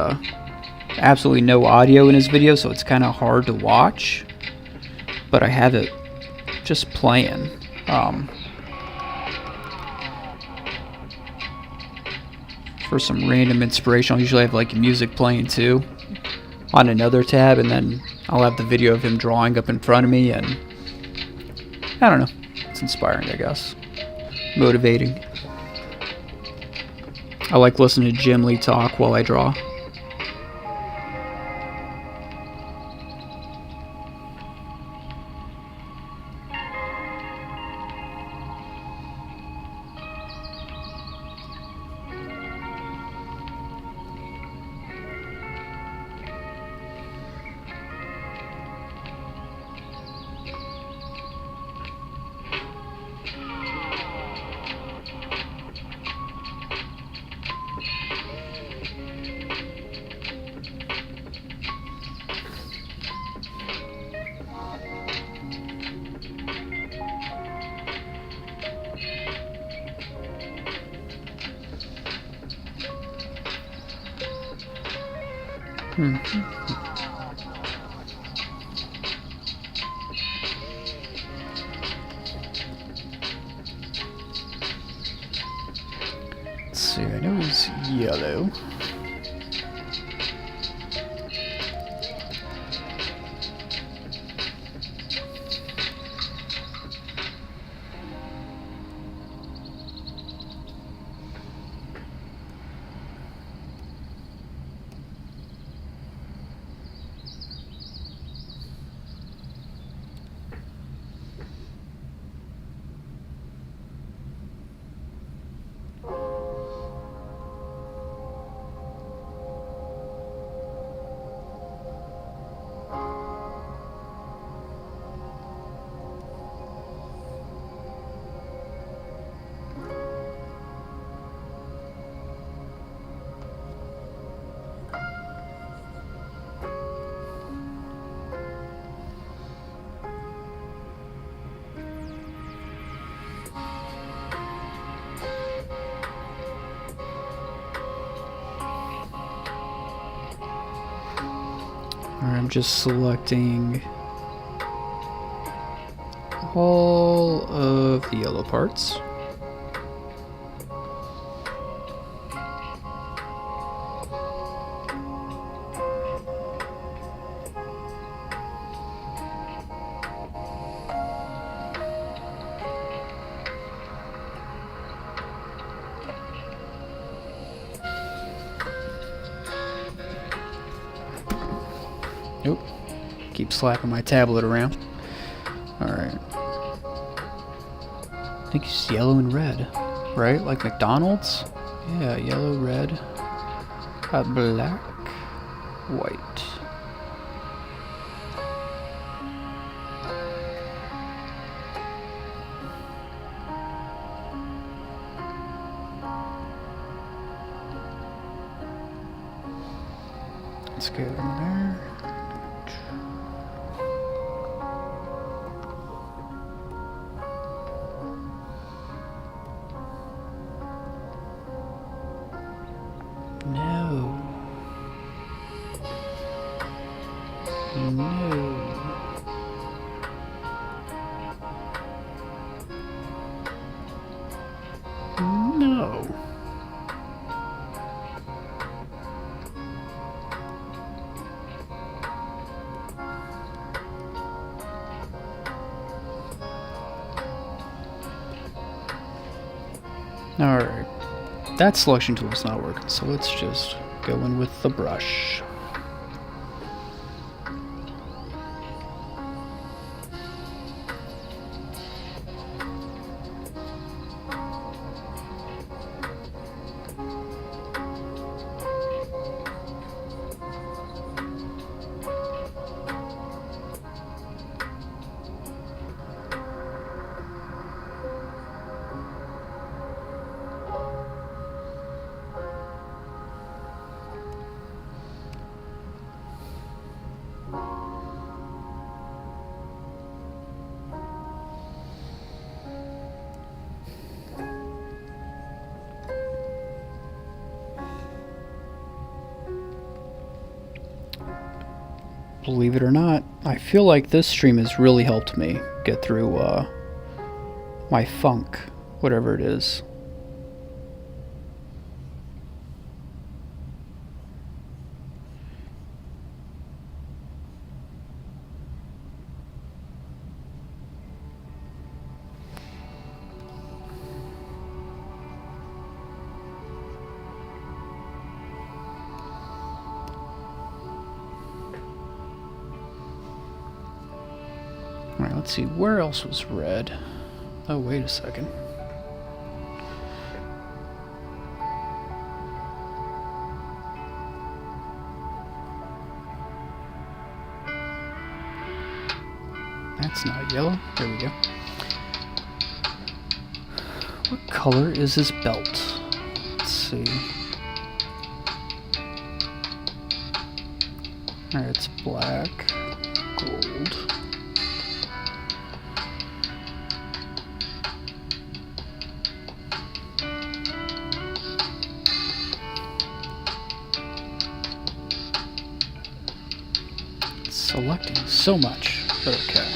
absolutely no audio in his video, so it's kind of hard to watch. But I have it just playing. For some random inspiration, I'll usually have like music playing too on another tab, and then I'll have the video of him drawing up in front of me, and I don't know. It's inspiring, I guess. Motivating. I like listening to Jim Lee talk while I draw. Let's see, I know he's yellow. I'm just selecting all of the yellow parts. Nope. Keep slapping my tablet around. Alright. I think it's yellow and red, right? Like McDonald's? Yeah, yellow, red, black, white. Let's go in there. No. No. No. Alright. That selection tool is not working, so let's just go in with the brush. Believe it or not, I feel like this stream has really helped me get through my funk, whatever it is. Alright, let's see, where else was red? Oh, wait a second. That's not yellow. There we go. What color is his belt? Let's see. Alright, it's black, gold. Selecting so much. Okay.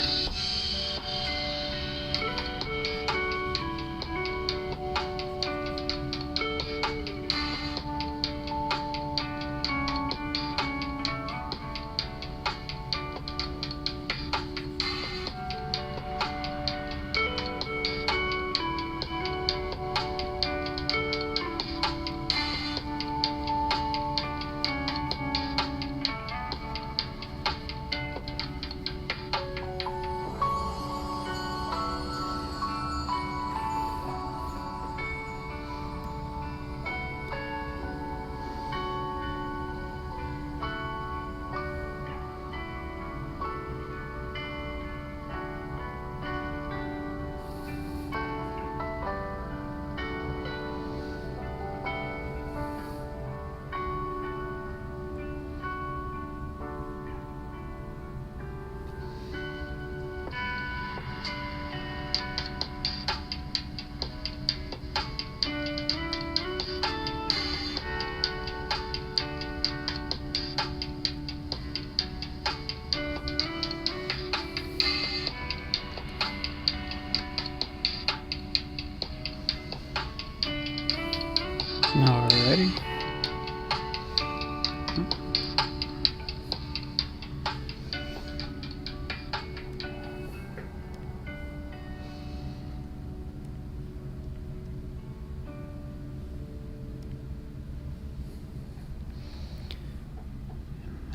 Alrighty.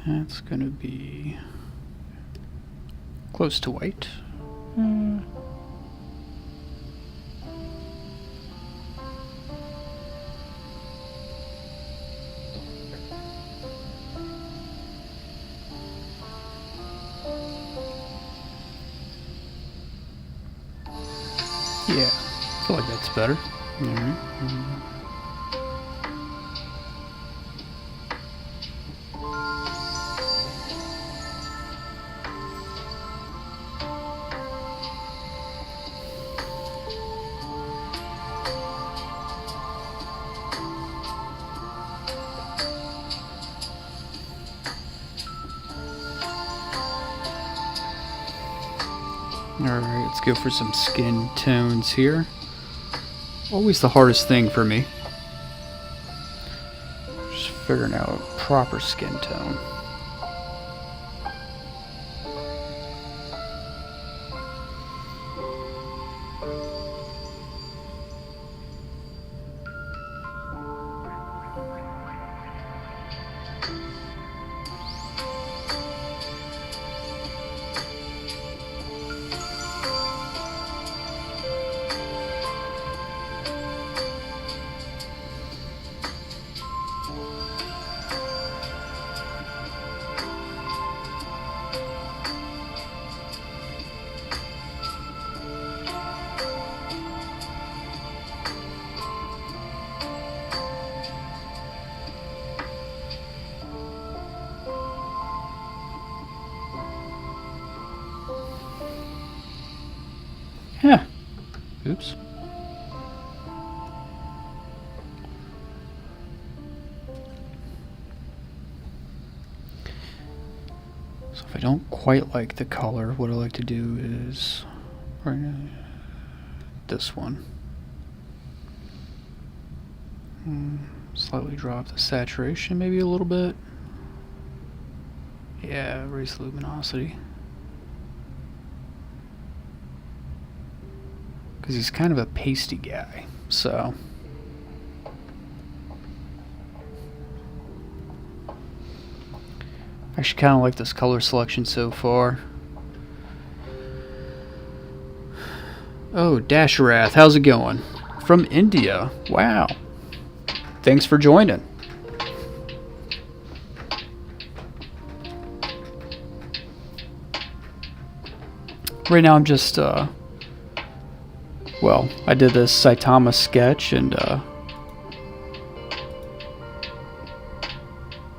That's going to be close to white. Yeah, I feel like that's better. Alright, let's go for some skin tones here. Always the hardest thing for me. Just figuring out a proper skin tone. Yeah. Oops. So if I don't quite like the color, what I like to do is this one. Slightly drop the saturation maybe a little bit. Yeah, raise the luminosity. Because he's kind of a pasty guy, so. I actually kind of like this color selection so far. Oh, Dasharath, how's it going? From India, wow. Thanks for joining. Right now I'm just, well, I did this Saitama sketch, and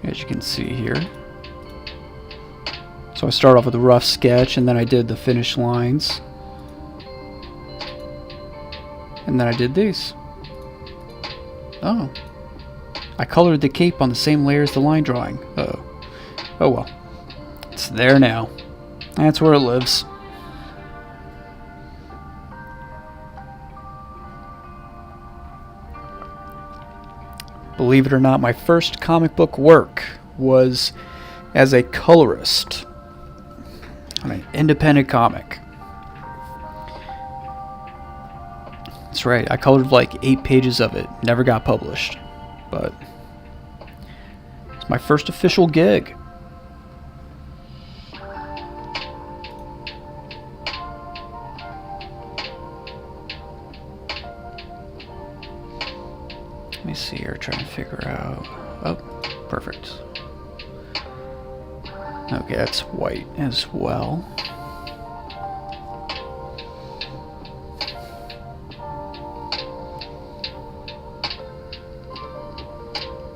as you can see here. So I started off with a rough sketch, and then I did the finished lines. And then I did these. Oh. I colored the cape on the same layer as the line drawing. Oh. Oh well. It's there now. That's where it lives. Believe it or not, my first comic book work was as a colorist on an independent comic. That's right, I colored like 8 pages of it. Never got published. But it's my first official gig. Let me see here, trying to figure out. Oh, perfect. Okay, that's white as well.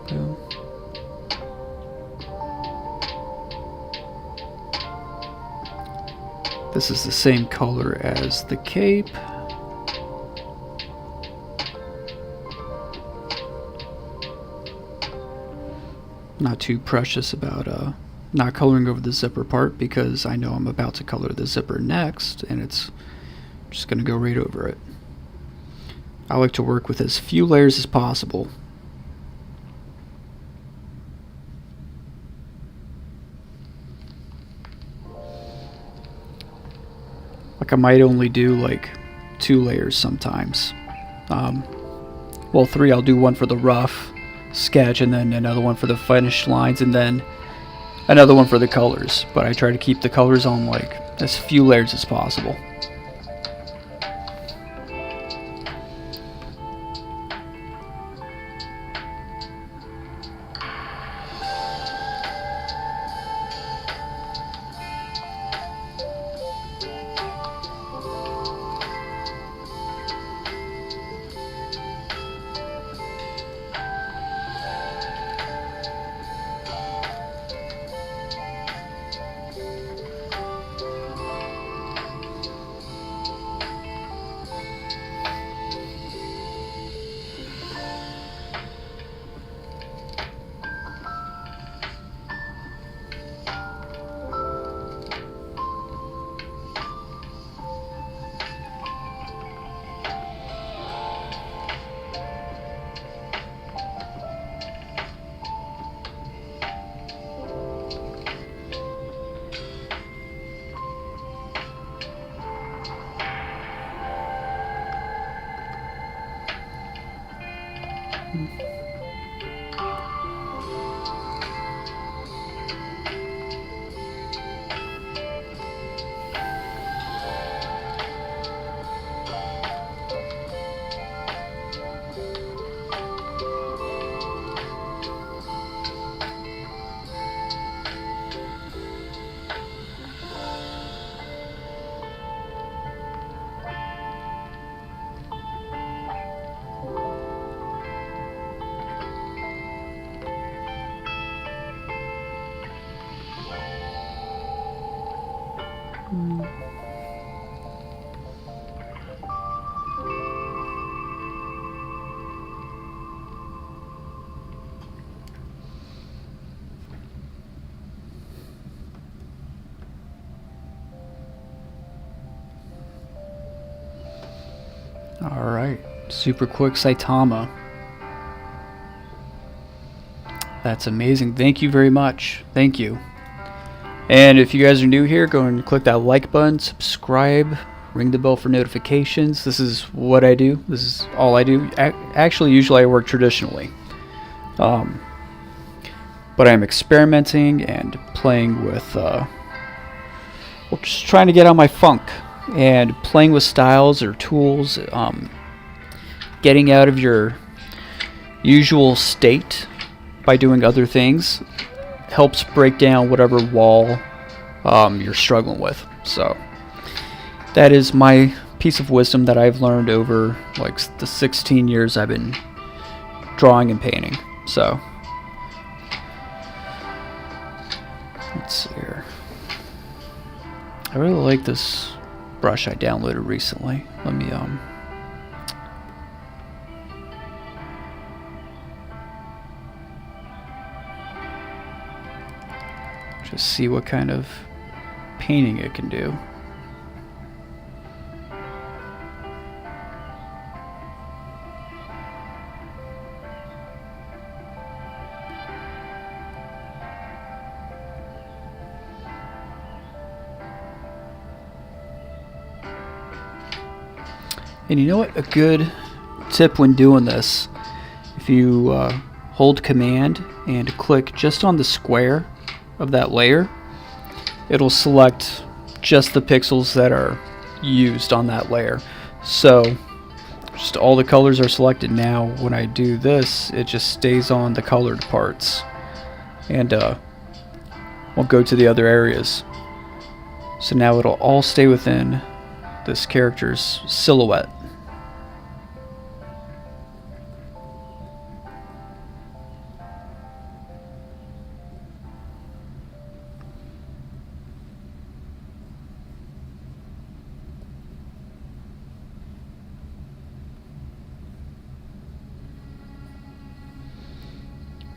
Boom. This is the same color as the cape. Not too precious about not coloring over the zipper part, because I know I'm about to color the zipper next, and it's just going to go right over it. I like to work with as few layers as possible, Like I might only do like 2 layers sometimes. Well, 3. I'll do one for the rough sketch, and then another one for the finished lines, and then another one for the colors. But I try to keep the colors on like as few layers as possible. Alright, super quick Saitama. That's amazing. Thank you very much. Thank you. And if you guys are new here, go and click that like button, subscribe, ring the bell for notifications. This is what I do. This is all I do. Actually, usually I work traditionally. But I'm experimenting and playing with, well, just trying to get out my funk. And playing with styles or tools, getting out of your usual state by doing other things helps break down whatever wall you're struggling with. So that is my piece of wisdom that I've learned over like the 16 years I've been drawing and painting. So let's see here. I really like this brush I downloaded recently. Let me just see what kind of painting it can do. And you know what? A good tip when doing this, if you hold Command and click just on the square of that layer, it'll select just the pixels that are used on that layer. So just all the colors are selected. Now when I do this, it just stays on the colored parts and won't go to the other areas. So now it'll all stay within this character's silhouette.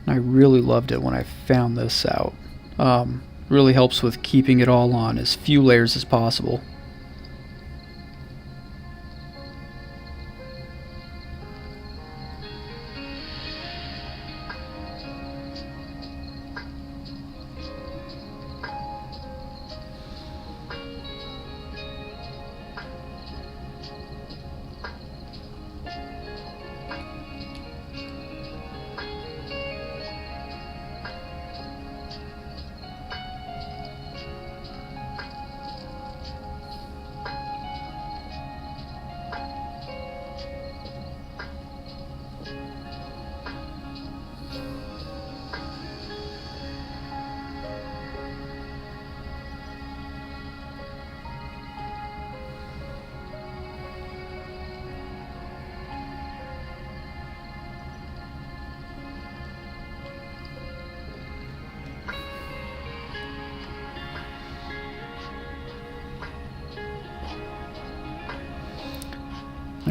I really loved it when I found this out. Really helps with keeping it all on as few layers as possible.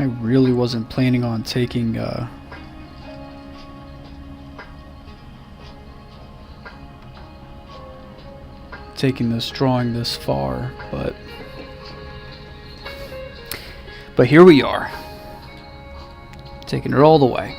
I really wasn't planning on taking this drawing this far, but here we are, taking it all the way.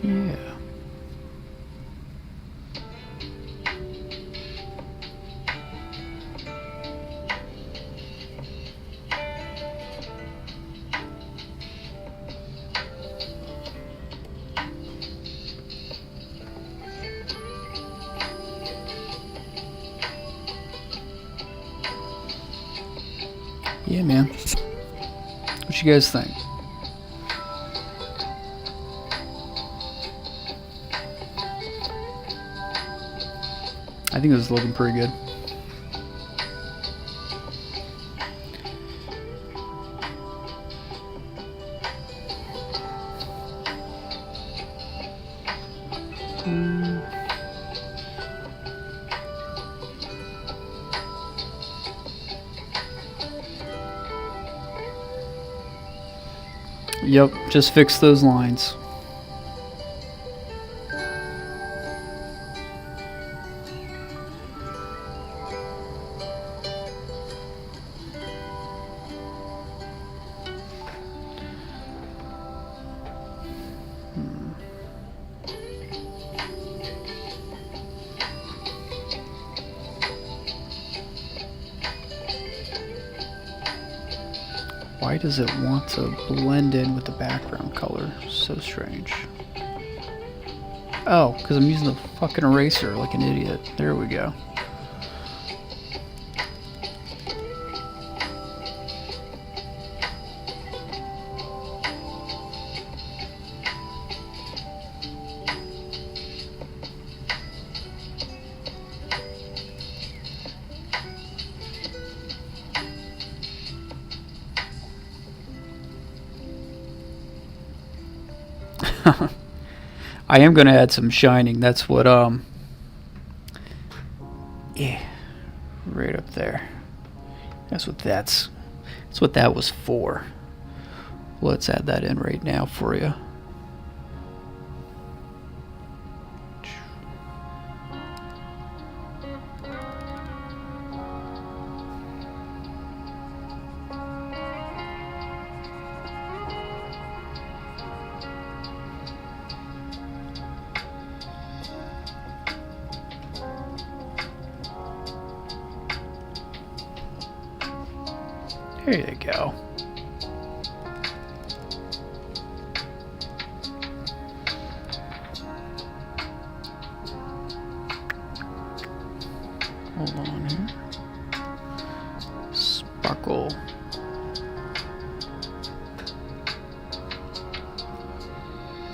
Yeah. Yeah, man. What you guys think? I think this is looking pretty good. Yep, just fix those lines. Why does it want to blend in with the background color? So strange. Oh, because I'm using the fucking eraser like an idiot. There we go. I am going to add some shining. That's what, yeah, right up there. That's what that was for. Let's add that in right now for you. There you go. Hold on here. Sparkle.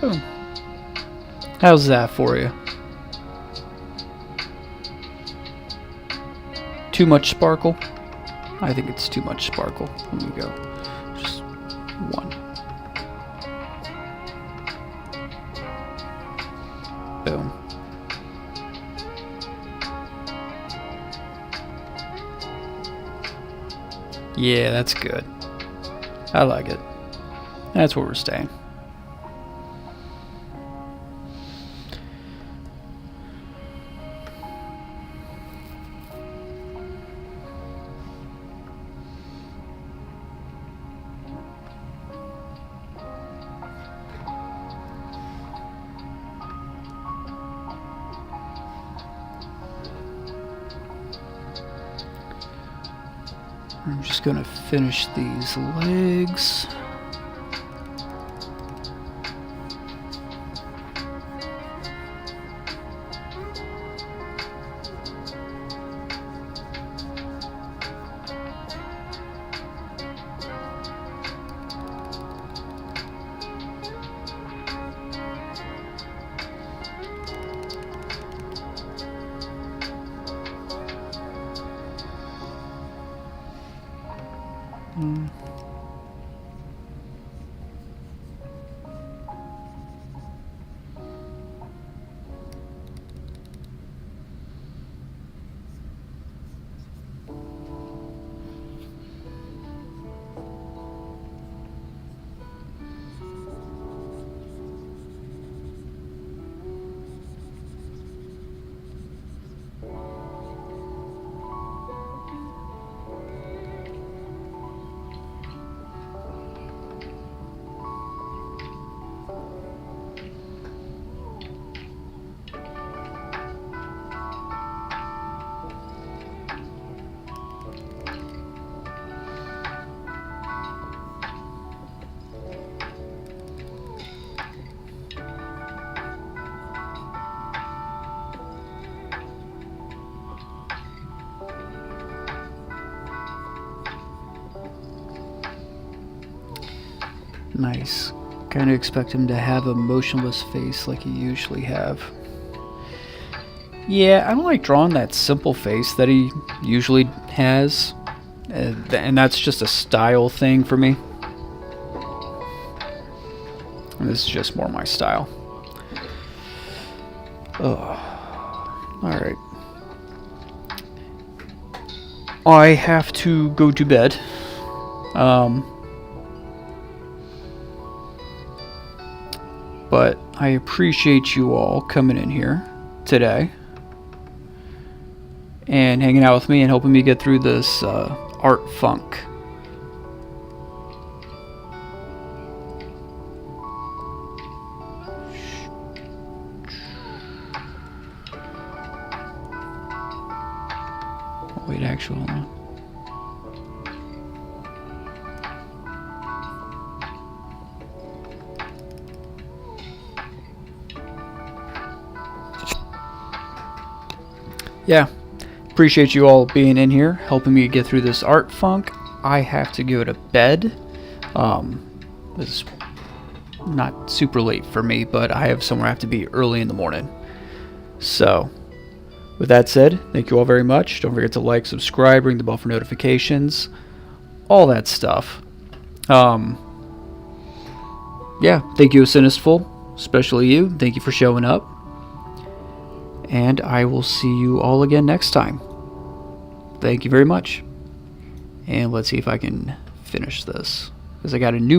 Boom. How's that for you? Too much sparkle? I think it's too much sparkle. Let me go. Just one. Boom. Yeah, that's good. I like it. That's where we're staying. I'm just gonna finish these legs. Nice. Kind of expect him to have a motionless face like he usually have. Yeah, I don't like drawing that simple face that he usually has. And that's just a style thing for me. And this is just more my style. Oh, alright. I have to go to bed. But I appreciate you all coming in here today and hanging out with me and helping me get through this art funk. Wait, actually, hold on. Yeah, appreciate you all being in here, helping me get through this art funk. I have to go to bed. It's not super late for me, but I have somewhere I have to be early in the morning. So, with that said, thank you all very much. Don't forget to like, subscribe, ring the bell for notifications, all that stuff. Yeah, thank you, Sinistful, especially you. Thank you for showing up. And I will see you all again next time. Thank you very much. And let's see if I can finish this, because I got a new